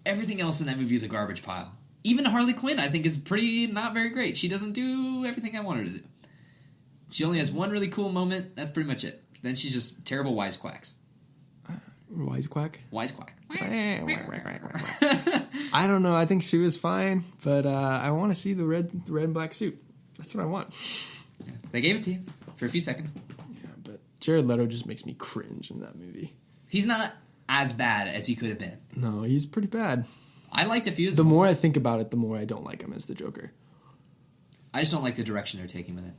Everything else in that movie is a garbage pile. Even Harley Quinn, I think, is pretty not very great. She doesn't do everything I want her to do. She only has one really cool moment. That's pretty much it. Then she's just terrible wisecracks. Wisecrack? Wisecrack. I don't know. I think she was fine, but I want to see the red and black suit. That's what I want. Yeah, they gave it to you for a few seconds. Yeah, but Jared Leto just makes me cringe in that movie. He's not as bad as he could have been. No, he's pretty bad. I liked a few. The more I think about it, the more I don't like him as the Joker. I just don't like the direction they're taking with it.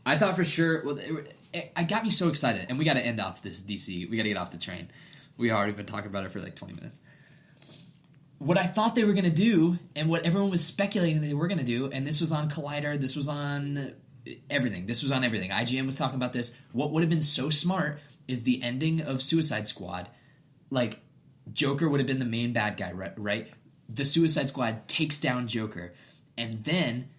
I thought for sure. Well, it got me so excited, and we got to end off this DC. We got to get off the train. We already been talking about it for like 20 minutes. What I thought they were going to do, and what everyone was speculating they were going to do, and this was on Collider, this was on everything. This was on everything. IGN was talking about this. What would have been so smart is the ending of Suicide Squad. Like, Joker would have been the main bad guy, right? The Suicide Squad takes down Joker, and then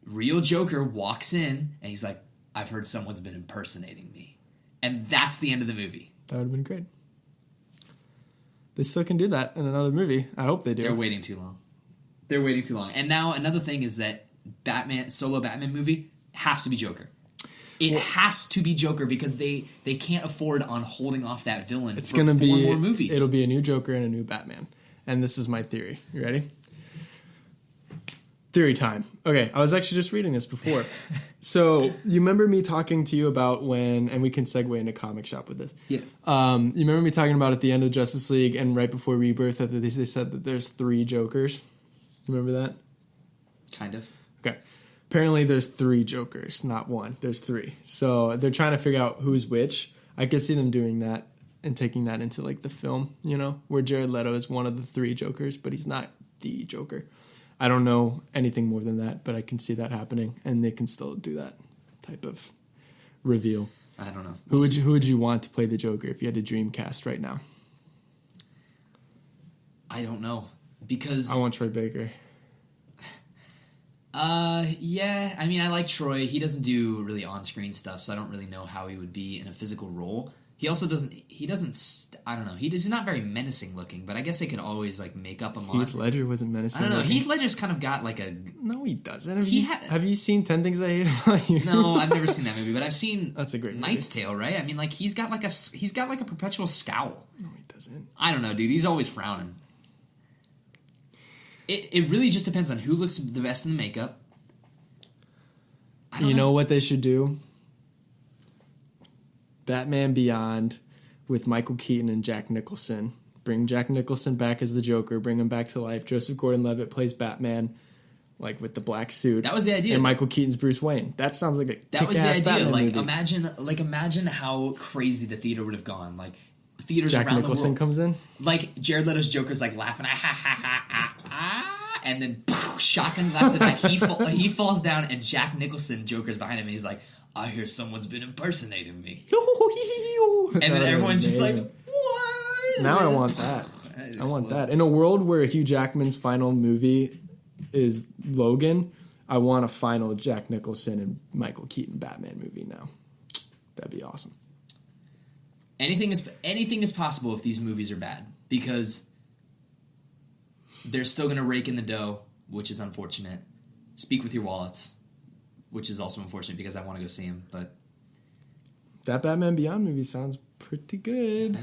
real Joker walks in, and he's like, I've heard someone's been impersonating me. And that's the end of the movie. That would have been great. They still can do that in another movie. I hope they do. They're waiting too long. They're waiting too long. And now another thing is that solo Batman movie has to be Joker. It has to be Joker because they can't afford on holding off that villain for 4 more movies. It'll be a new Joker and a new Batman. And this is my theory. You ready? Theory time. Okay, I was actually just reading this before. So, you remember me talking to you about and we can segue into Comic Shop with this. Yeah. You remember me talking about at the end of Justice League and right before Rebirth that they said that there's 3 Jokers? You remember that? Kind of. Okay. Apparently there's 3 Jokers, not 1. There's 3. So, they're trying to figure out who's which. I could see them doing that and taking that into like the film, where Jared Leto is one of the 3 Jokers, but he's not the Joker. I don't know anything more than that, but I can see that happening, and they can still do that type of reveal. I don't know. Who would you want to play the Joker if you had a dream cast right now? I don't know because I want Troy Baker. Yeah. I mean, I like Troy. He doesn't do really on-screen stuff, so I don't really know how he would be in a physical role. He also doesn't. I don't know. He's not very menacing looking, but I guess they could always like make up a mod. Heath Ledger wasn't menacing. I don't know. looking. Heath Ledger's kind of got like a. No, he doesn't. Have you seen 10 Things I Hate About You? No, I've never seen that movie, but I've seen. That's a great movie. Knight's Tale, right? I mean, like he's got like a perpetual scowl. No, he doesn't. I don't know, dude. He's always frowning. It really just depends on who looks the best in the makeup. You know what they should do? Batman Beyond with Michael Keaton and Jack Nicholson. Bring Jack Nicholson back as the Joker. Bring him back to life. Joseph Gordon-Levitt plays Batman, like with the black suit. That was the idea. And Michael Keaton's Bruce Wayne. That sounds like a That was the idea. Batman Like movie. imagine how crazy the theater would have gone. Like theaters Jack around Nicholson the world. comes in. Like Jared Leto's Joker's like laughing, and then shotgun blast the back. He falls down, and Jack Nicholson Joker's behind him, and he's like, "I hear someone's been impersonating me." And then everyone's just like, "What?" Now I want that. I want that. In a world where Hugh Jackman's final movie is Logan, I want a final Jack Nicholson and Michael Keaton Batman movie now. That'd be awesome. Anything is possible if these movies are bad, because they're still going to rake in the dough, which is unfortunate. Speak with your wallets, which is also unfortunate because I want to go see him. But that Batman Beyond movie sounds pretty good.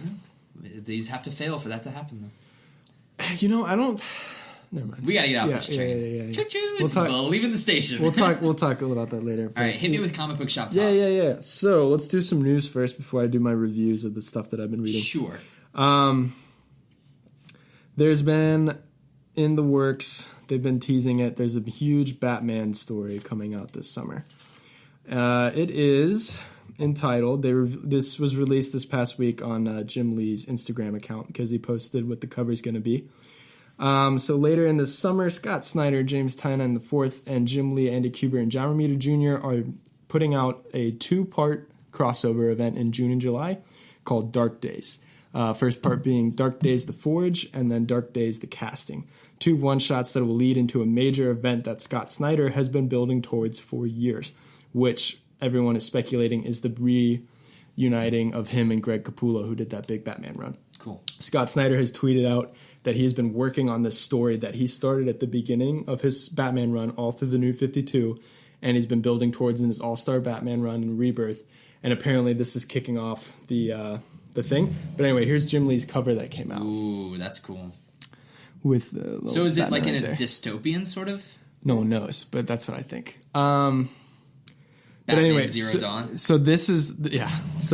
These have to fail for that to happen, though. I don't. Never mind. We got to get off this train. Yeah. Choo-choo, it's leaving the station. We'll talk about that later. All right, hit me with Comic Book Shop Talk. Yeah. So let's do some news first before I do my reviews of the stuff that I've been reading. Sure. There's been in the works. They've been teasing it. There's a huge Batman story coming out this summer. It is entitled. This was released this past week on Jim Lee's Instagram account because he posted what the cover is going to be. So later in the summer, Scott Snyder, James Tynion IV, and Jim Lee, Andy Kubert, and John Romita Jr. are putting out a 2-part crossover event in June and July called Dark Days. First part being Dark Days The Forge, and then Dark Days The Casting. 2 one-shots that will lead into a major event that Scott Snyder has been building towards for years, which everyone is speculating is the reuniting of him and Greg Capullo, who did that big Batman run. Cool. Scott Snyder has tweeted out that he has been working on this story that he started at the beginning of his Batman run all through the New 52, and he's been building towards in his All-Star Batman run and Rebirth. And apparently this is kicking off the thing. But anyway, here's Jim Lee's cover that came out. Ooh, that's cool. With so is it Batman like in right a there. dystopian sort of? No one knows, but that's what I think. Batman But anyway, Zero Dawn. So this is it's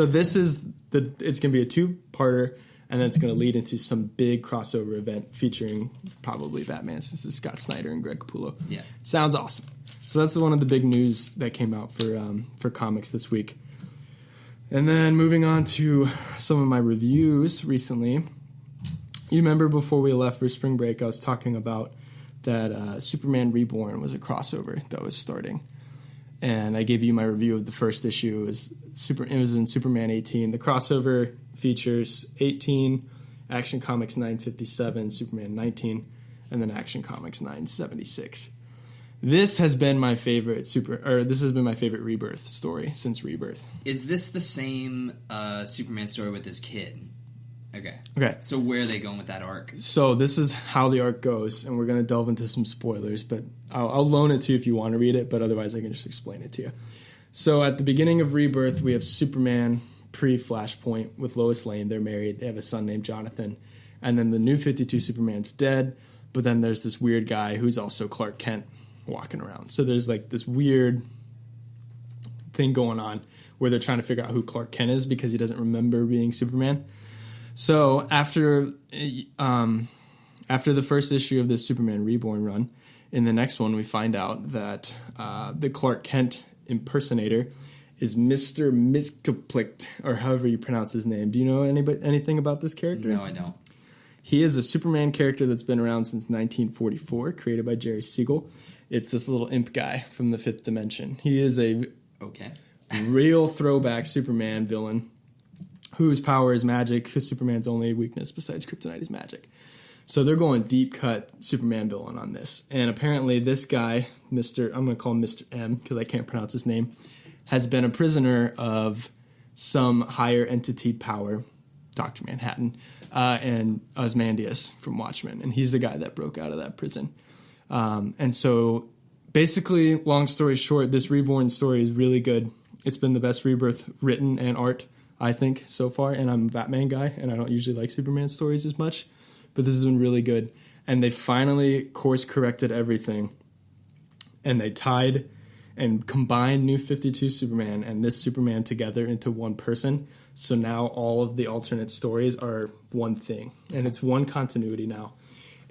gonna be a 2-parter, and then it's gonna lead into some big crossover event featuring probably Batman, since it's Scott Snyder and Greg Capullo. Yeah, sounds awesome. So that's one of the big news that came out for comics this week. And then moving on to some of my reviews recently. You remember before we left for spring break, I was talking about that Superman Reborn was a crossover that was starting. And I gave you my review of the first issue. It was in Superman 18. The crossover features 18, Action Comics 957, Superman 19, and then Action Comics 976. This has been my favorite Rebirth story since Rebirth. is this the same Superman story with this kid? Okay. So where are they going with that arc? So this is how the arc goes, and we're going to delve into some spoilers, but I'll loan it to you if you want to read it, but otherwise I can just explain it to you. So at the beginning of Rebirth, we have Superman pre-Flashpoint with Lois Lane. They're married. They have a son named Jonathan. And then the New 52 Superman's dead, but then there's this weird guy who's also Clark Kent walking around. So there's like this weird thing going on where they're trying to figure out who Clark Kent is because he doesn't remember being Superman. So after the first issue of this Superman Reborn run, in the next one we find out that the Clark Kent impersonator is Mr. Mizkaplik, or however you pronounce his name. Do you know anything about this character? No, I don't. He is a Superman character that's been around since 1944, created by Jerry Siegel. It's this little imp guy from the Fifth Dimension. He is a real throwback Superman villain whose power is magic, because Superman's only weakness besides kryptonite is magic. So they're going deep cut Superman villain on this. And apparently this guy, I'm going to call him Mr. M because I can't pronounce his name, has been a prisoner of some higher entity power, Dr. Manhattan, and Ozymandias from Watchmen. And he's the guy that broke out of that prison. And so basically, long story short, this Reborn story is really good. It's been the best Rebirth written and art, I think, so far. And I'm a Batman guy, and I don't usually like Superman stories as much. But this has been really good. And they finally course-corrected everything. And they tied and combined New 52 Superman and this Superman together into one person. So now all of the alternate stories are one thing. And it's one continuity now.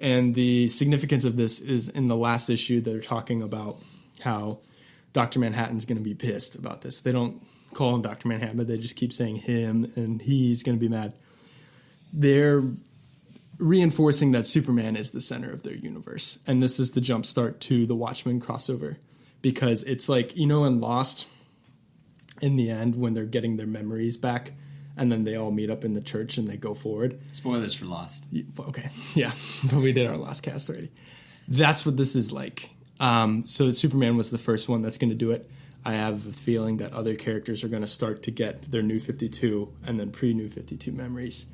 And the significance of this is in the last issue, they're talking about how Dr. Manhattan's going to be pissed about this. They don't call him Dr. Manhattan, but they just keep saying him, and he's going to be mad. They're reinforcing that Superman is the center of their universe. And this is the jumpstart to the Watchmen crossover. Because it's like, in Lost, in the end, when they're getting their memories back, and then they all meet up in the church and they go forward. Spoilers for Lost. Okay, yeah, but we did our Lost cast already. That's what this is like. So Superman was the first one that's going to do it. I have a feeling that other characters are going to start to get their New 52 and then pre-New 52 memories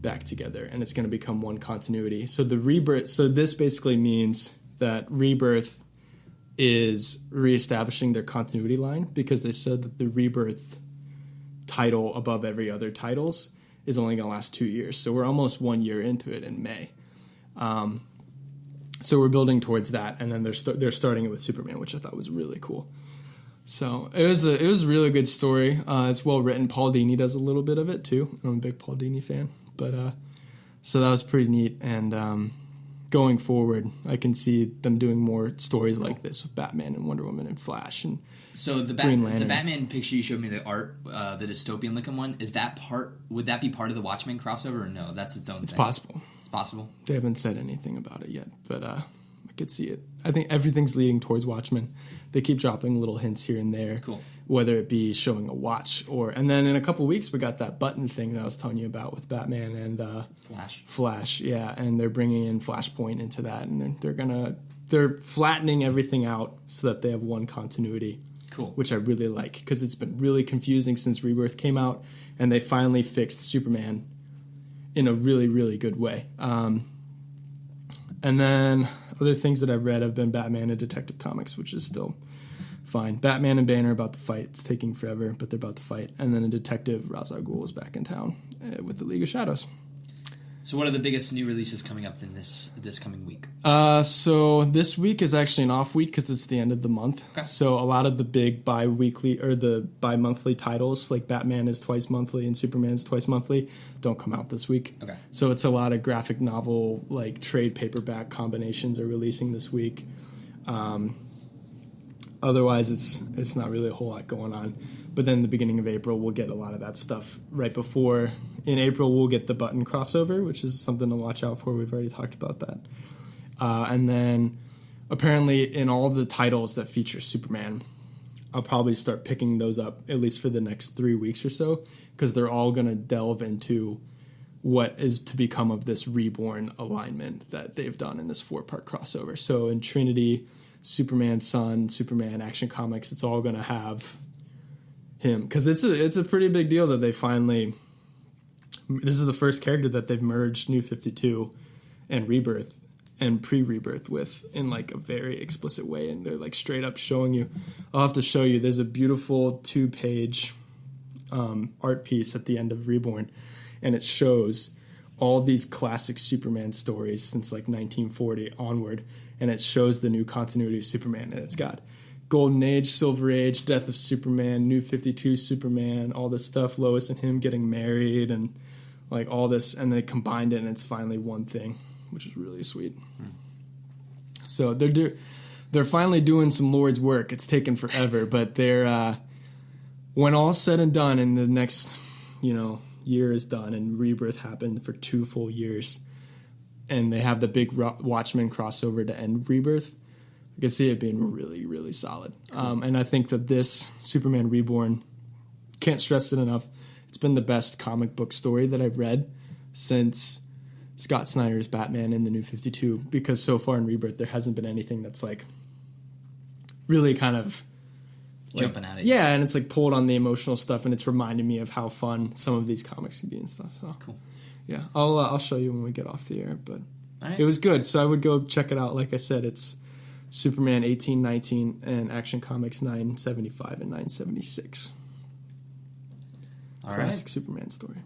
back together, and it's going to become one continuity. So the Rebirth. So this basically means that Rebirth is reestablishing their continuity line, because they said that the Rebirth title above every other titles is only going to last 2 years. So we're almost 1 year into it in May. So we're building towards that, and then they're starting it with Superman, which I thought was really cool. So it was a really good story. It's well written. Paul Dini does a little bit of it too. I'm a big Paul Dini fan, but so that was pretty neat. And going forward, I can see them doing more stories like this with Batman and Wonder Woman and Flash and So the Batman picture you showed me, the art, the dystopian looking one, would that be part of the Watchmen crossover or no? That's its own thing. It's possible. It's possible. They haven't said anything about it yet, but could see it. I think everything's leading towards Watchmen. They keep dropping little hints here and there. Cool. Whether it be showing a watch and then in a couple weeks we got that button thing that I was telling you about with Batman and Flash, yeah, and they're bringing in Flashpoint into that, and they're flattening everything out so that they have one continuity. Cool. Which I really like because it's been really confusing since Rebirth came out, and they finally fixed Superman in a really, really good way. And then other things that I've read have been Batman and Detective Comics, which is still fine. Batman and Banner are about to fight. It's taking forever, but they're about to fight. And then a Detective, Ra's al Ghul, is back in town with the League of Shadows. So what are the biggest new releases coming up in this coming week? So this week is actually an off week because it's the end of the month. Okay. So a lot of the big bi-weekly or the bi-monthly titles, like Batman is twice monthly and Superman's twice monthly, don't come out this week. Okay. So it's a lot of graphic novel, like trade paperback combinations are releasing this week. Otherwise, it's not really a whole lot going on. But then the beginning of April, we'll get a lot of that stuff right before. In April, we'll get the Button crossover, which is something to watch out for. We've already talked about that. And then apparently in all the titles that feature Superman, I'll probably start picking those up at least for the next 3 weeks or so, because they're all going to delve into what is to become of this reborn alignment that they've done in this 4-part crossover. So in Trinity, Superman Son, Superman Action Comics, it's all going to have him, because it's a pretty big deal that they finally, this is the first character that they've merged New 52 and Rebirth and pre-Rebirth with in like a very explicit way, and they're like straight up showing you. I'll have to show you, there's a beautiful 2-page art piece at the end of Reborn, and it shows all these classic Superman stories since like 1940 onward, and it shows the new continuity of Superman, and it's got Golden Age, Silver Age, Death of Superman, New 52 Superman, all this stuff, Lois and him getting married, and like all this, and they combined it, and it's finally one thing, which is really sweet. So they're finally doing some Lord's work. It's taken forever, but they're when all's said and done, and the next year is done, and Rebirth happened for 2 full years, and they have the big Watchmen crossover to end Rebirth, I can see it being really, really solid. Cool. And I think that this Superman Reborn, can't stress it enough, it's been the best comic book story that I've read since Scott Snyder's Batman in the New 52, because so far in Rebirth there hasn't been anything that's like really kind of jumping at it. Yeah, and it's like pulled on the emotional stuff, and it's reminding me of how fun some of these comics can be and stuff. So cool. Yeah, I'll show you when we get off the air, but right. It was good. So I would go check it out. Like I said, it's Superman 1819 and Action Comics 975 and 976. All Classic right. Superman story.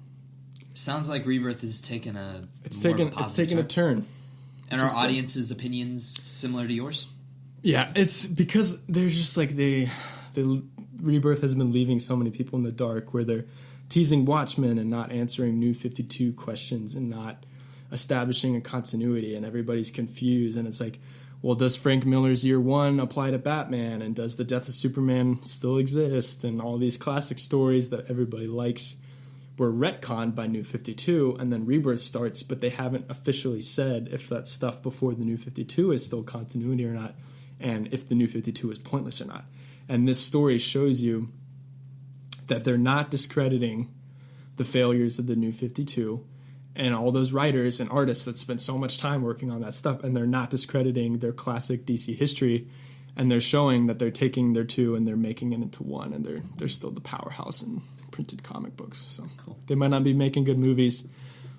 Sounds like Rebirth is taking a turn. And our audience's opinions similar to yours? Yeah, it's because they're just like the Rebirth has been leaving so many people in the dark, where they're teasing Watchmen and not answering New 52 questions and not establishing a continuity, and everybody's confused, and it's like, well, does Frank Miller's Year One apply to Batman, and does the Death of Superman still exist, and all these classic stories that everybody likes were retconned by New 52, and then Rebirth starts, but they haven't officially said if that stuff before the New 52 is still continuity or not, and if the New 52 is pointless or not. And this story shows you that they're not discrediting the failures of the New 52 and all those writers and artists that spent so much time working on that stuff, and they're not discrediting their classic DC history, and they're showing that they're taking their two and they're making it into one, and they're still the powerhouse in printed comic books. So cool. They might not be making good movies,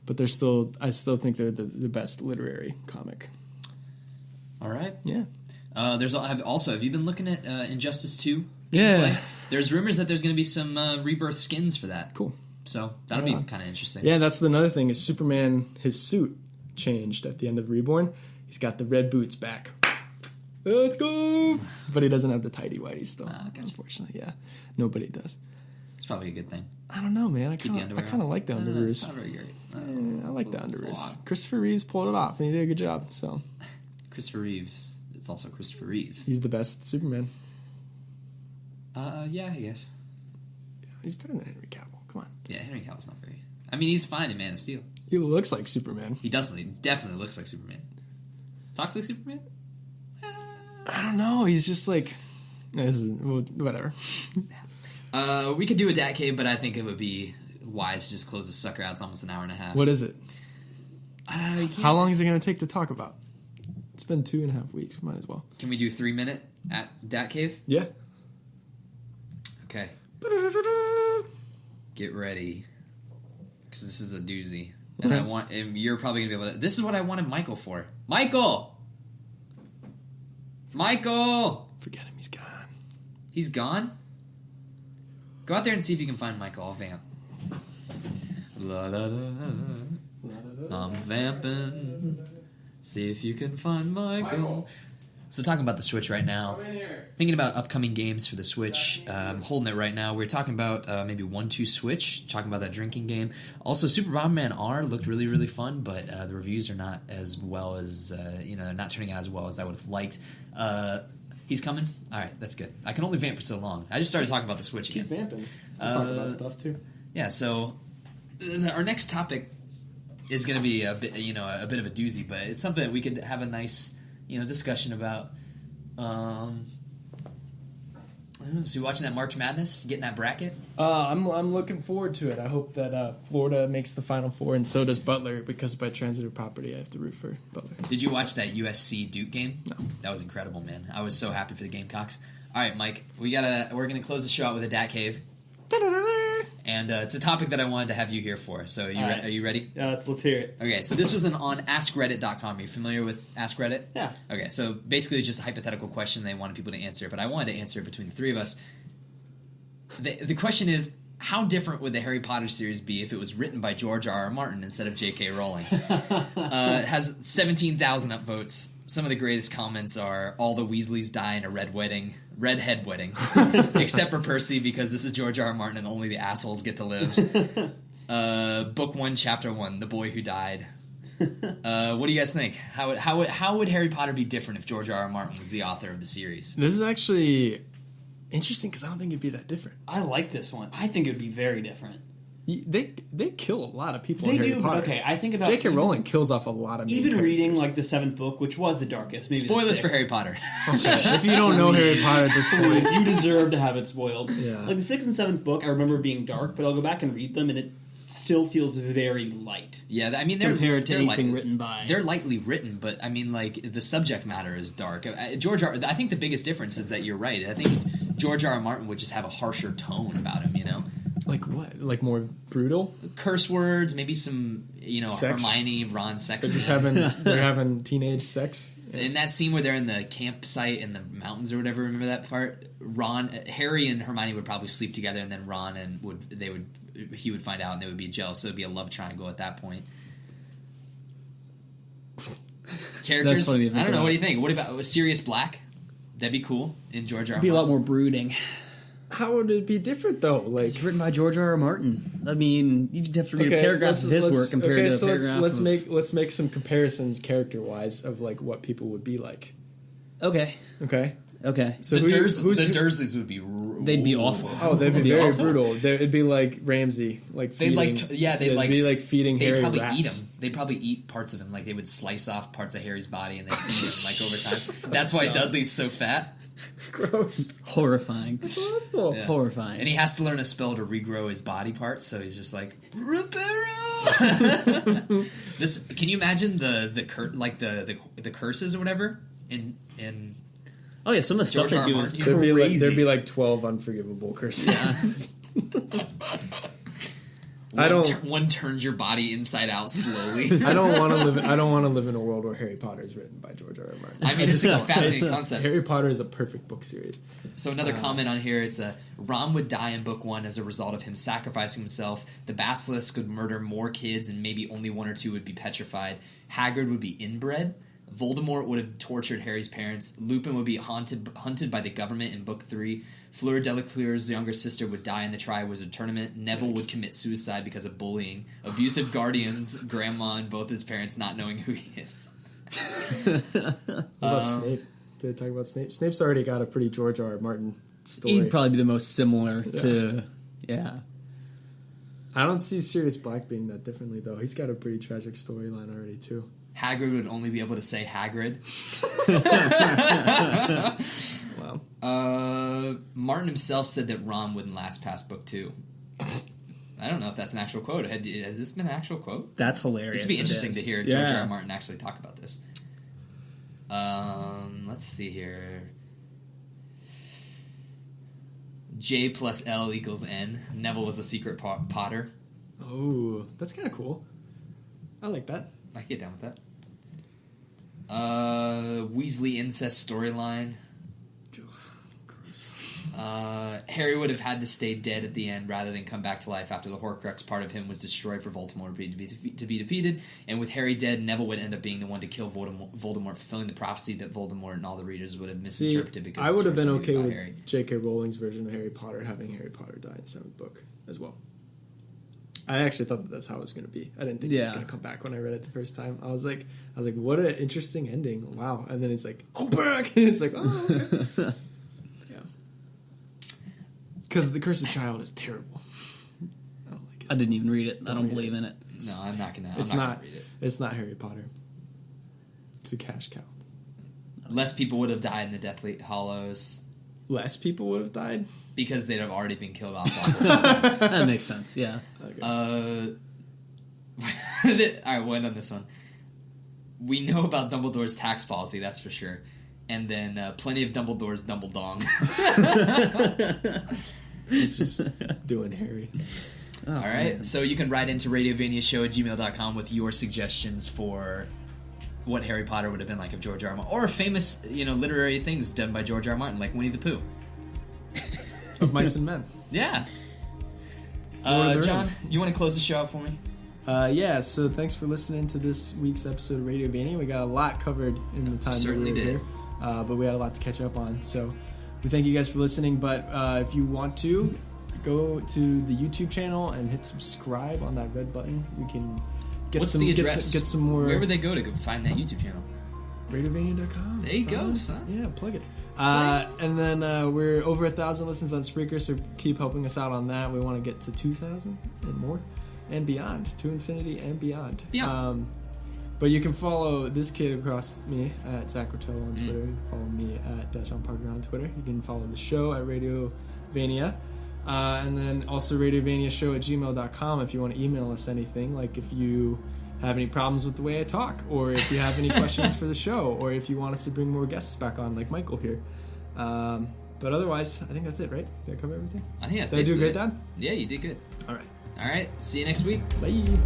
but I still think they're the best literary comic. All right. Yeah. Have you been looking at Injustice 2? Yeah. There's rumors that there's going to be some Rebirth skins for that. Cool. So that'll be kind of interesting. Yeah, that's another thing is Superman, his suit changed at the end of Reborn. He's got the red boots back. Let's go! But he doesn't have the tighty-whities still. Gotcha. Unfortunately, yeah. Nobody does. It's probably a good thing. I don't know, man. I kind of like the underoos. It's not very great. I like the underoos. Christopher Reeves pulled it off, and he did a good job. So Christopher Reeves. It's also Christopher Reeves. He's the best Superman. Yeah, I guess. Yeah, he's better than Henry Cavill. Come on. Yeah, Henry Cavill's not very... I mean, he's fine in Man of Steel. He looks like Superman. He definitely looks like Superman. Talks like Superman? I don't know. He's just like, whatever. We could do a Dat Cave, but I think it would be wise to just close the sucker out. It's almost an hour and a half. What is it? How long is it going to take to talk about? It's been 2.5 weeks. Might as well. Can we do 3 minute at Dat Cave? Yeah. Okay. Get ready, because this is a doozy, and and you're probably gonna be able to. This is what I wanted Michael for. Michael. Forget him. He's gone. He's gone. Go out there and see if you can find Michael. I'll vamp. La, la, la, la. I'm vamping. See if you can find Michael. So talking about the Switch right now, thinking about upcoming games for the Switch, holding it right now. We're talking about maybe 1-2 Switch, talking about that drinking game. Also, Superman R looked really, really fun, but the reviews are not as well as, they're not turning out as well as I would have liked. He's coming? All right, that's good. I can only vamp for so long. I just started talking about the Switch again. Keep vamping. We'll talk about stuff, too. Yeah, so our next topic is going to be a bit of a doozy, but it's something that we could have a nice discussion about. I don't know, so you watching that March Madness, getting that bracket? I'm looking forward to it. I hope that Florida makes the Final Four, and so does Butler, because by transitive property I have to root for Butler. Did you watch that USC Duke game? No. That was incredible, man. I was so happy for the Gamecocks. All right, Mike, we're gonna close the show out with a Dat Cave. And it's a topic that I wanted to have you here for. So are you ready? Yeah, let's hear it. Okay, so this was on AskReddit.com. Are you familiar with AskReddit? Yeah. Okay, so basically it's just a hypothetical question they wanted people to answer, but I wanted to answer it between the three of us. The question is, how different would the Harry Potter series be if it was written by George R.R. Martin instead of J.K. Rowling? It has 17,000 upvotes. Some of the greatest comments are, all the Weasleys die in a redhead wedding, except for Percy, because this is George R.R. Martin and only the assholes get to live. Book 1, Chapter 1, The Boy Who Died. What do you guys think? How would Harry Potter be different if George R.R. Martin was the author of the series? This is actually interesting, because I don't think it'd be that different. I like this one. I think it would be very different. They kill a lot of people They in Harry do, Potter. but okay, I think about... J.K. Rowling kills off a lot of main Even characters. reading, like, the 7th book, which was the darkest, maybe Spoilers the for 6th. Harry Potter. If you don't know Harry Potter at this point... You deserve to have it spoiled. Yeah. Like, the 6th and 7th book, I remember being dark, but I'll go back and read them, and it still feels very light. Yeah, I mean, they're compared to they're anything written by... They're lightly written, but I mean, like, the subject matter is dark. I think the biggest difference is that you're right. I think George R.R. Martin would just have a harsher tone about him, Like what? Like more brutal? Curse words, maybe some, Sex? Hermione, Ron sex. They're having teenage sex. In that scene where they're in the campsite in the mountains or whatever, remember that part? Harry and Hermione would probably sleep together, and then Ron he would find out, and they would be jealous. So it'd be a love triangle at that point. Characters, That's funny to think I don't know. about. What do you think? What about Sirius Black? That'd be cool in George R. R. It'd be a lot Martin. more brooding. How would it be different though? Like It's written by George R. R. Martin. I mean, you'd have to read a paragraph of his work compared to a paragraph let's make some comparisons character wise of like what people would be like. Okay. Okay. So The Dursleys would be. they'd be awful. Oh, they'd be Be very awful. brutal. It'd be like Ramsey, like They'd feeding, they'd be like feeding They'd Harry probably rats. eat him. They'd probably eat parts of him. Like they would slice off parts of Harry's body and then eat him like over time. That's why Dudley's so fat. Gross. Horrifying. It's awful. Yeah. Horrifying. And he has to learn a spell to regrow his body parts, so he's just like Reparo. This can you imagine the curses or whatever in Oh yeah, some of the stuff George R. they R. do is Martin. crazy. There'd be like 12 unforgivable curses. one turns your body inside out slowly. I don't want to live in a world where Harry Potter is written by George R. R. Martin. I mean, it's a fascinating concept. Harry Potter is a perfect book series. So another comment on here, it's Ron would die in book 1 as a result of him sacrificing himself. The Basilisk would murder more kids, and maybe only 1 or 2 would be petrified. Hagrid would be inbred. Voldemort would have tortured Harry's parents. Lupin would be hunted by the government in book 3. Fleur Delacour's younger sister would die in the Triwizard Tournament. Neville would commit suicide because of bullying. Abusive guardians, grandma and both his parents not knowing who he is. What about Snape? Did they talk about Snape? Snape's already got a pretty George R. R. Martin story. He'd probably be the most similar to... Yeah. I don't see Sirius Black being that differently, though. He's got a pretty tragic storyline already, too. Hagrid would only be able to say Hagrid. Wow. Martin himself said that Ron wouldn't last past book 2. I don't know if that's an actual quote. Has this been an actual quote? That's hilarious. This would be interesting to hear George R. R. Martin actually talk about this. Let's see here. J plus L equals N. Neville was a secret Potter. Oh, that's kind of cool. I like that. I can get down with that. Weasley incest storyline. Harry would have had to stay dead at the end rather than come back to life after the Horcrux part of him was destroyed for Voldemort to be defeated. And with Harry dead, Neville would end up being the one to kill Voldemort, fulfilling the prophecy that Voldemort and all the readers would have misinterpreted. Because I would have been okay with Harry. J.K. Rowling's version of Harry Potter having Harry Potter die in the 7th book as well. I actually thought that's how it was going to be. I didn't think he was going to come back when I read it the first time. I was like, what an interesting ending! Wow. And then it's like, oh, back, and it's like, oh. Okay. Because The Cursed Child is terrible. I don't like it. I didn't even read it. I don't believe in it. No, I'm not gonna read it. It's not Harry Potter. It's a cash cow. Less people would have died in the Deathly Hallows. Less people would have died? Because they'd have already been killed off. That makes sense, yeah. Okay. Alright, we'll end on this one. We know about Dumbledore's tax policy, that's for sure. And then plenty of Dumbledore's Dumbledong. He's just doing Harry. Oh, all right, man. So you can write into radiovaniashow@gmail.com with your suggestions for what Harry Potter would have been like if George R. R. Martin, or famous, literary things done by George R. R. Martin, like Winnie the Pooh. Of Mice and Men. Yeah. John, you want to close the show out for me? Yeah, so thanks for listening to this week's episode of Radio Vania. We got a lot covered in the time that we were here, but we had a lot to catch up on. So we thank you guys for listening, but if you want to, go to the YouTube channel and hit subscribe on that red button. We can get the address? Get some more. Where would they go to find that YouTube channel? RadioVania.com. There you go, son. Yeah, plug it. And then we're over 1,000 listens on Spreaker, so keep helping us out on that. We want to get to 2,000 and more. And beyond, to infinity and beyond. But you can follow this kid across me at Zach Rotello on Twitter. You can follow me at John Parker on Twitter. You can follow the show at Radio Vania. And then also radiovaniashow@gmail.com if you want to email us anything. Like if you have any problems with the way I talk, or if you have any questions for the show, or if you want us to bring more guests back on, like Michael here. But otherwise, I think that's it, right? Did I cover everything? I think that's Did I do a great, Dad? Yeah, you did good. All right. All right. See you next week. Bye.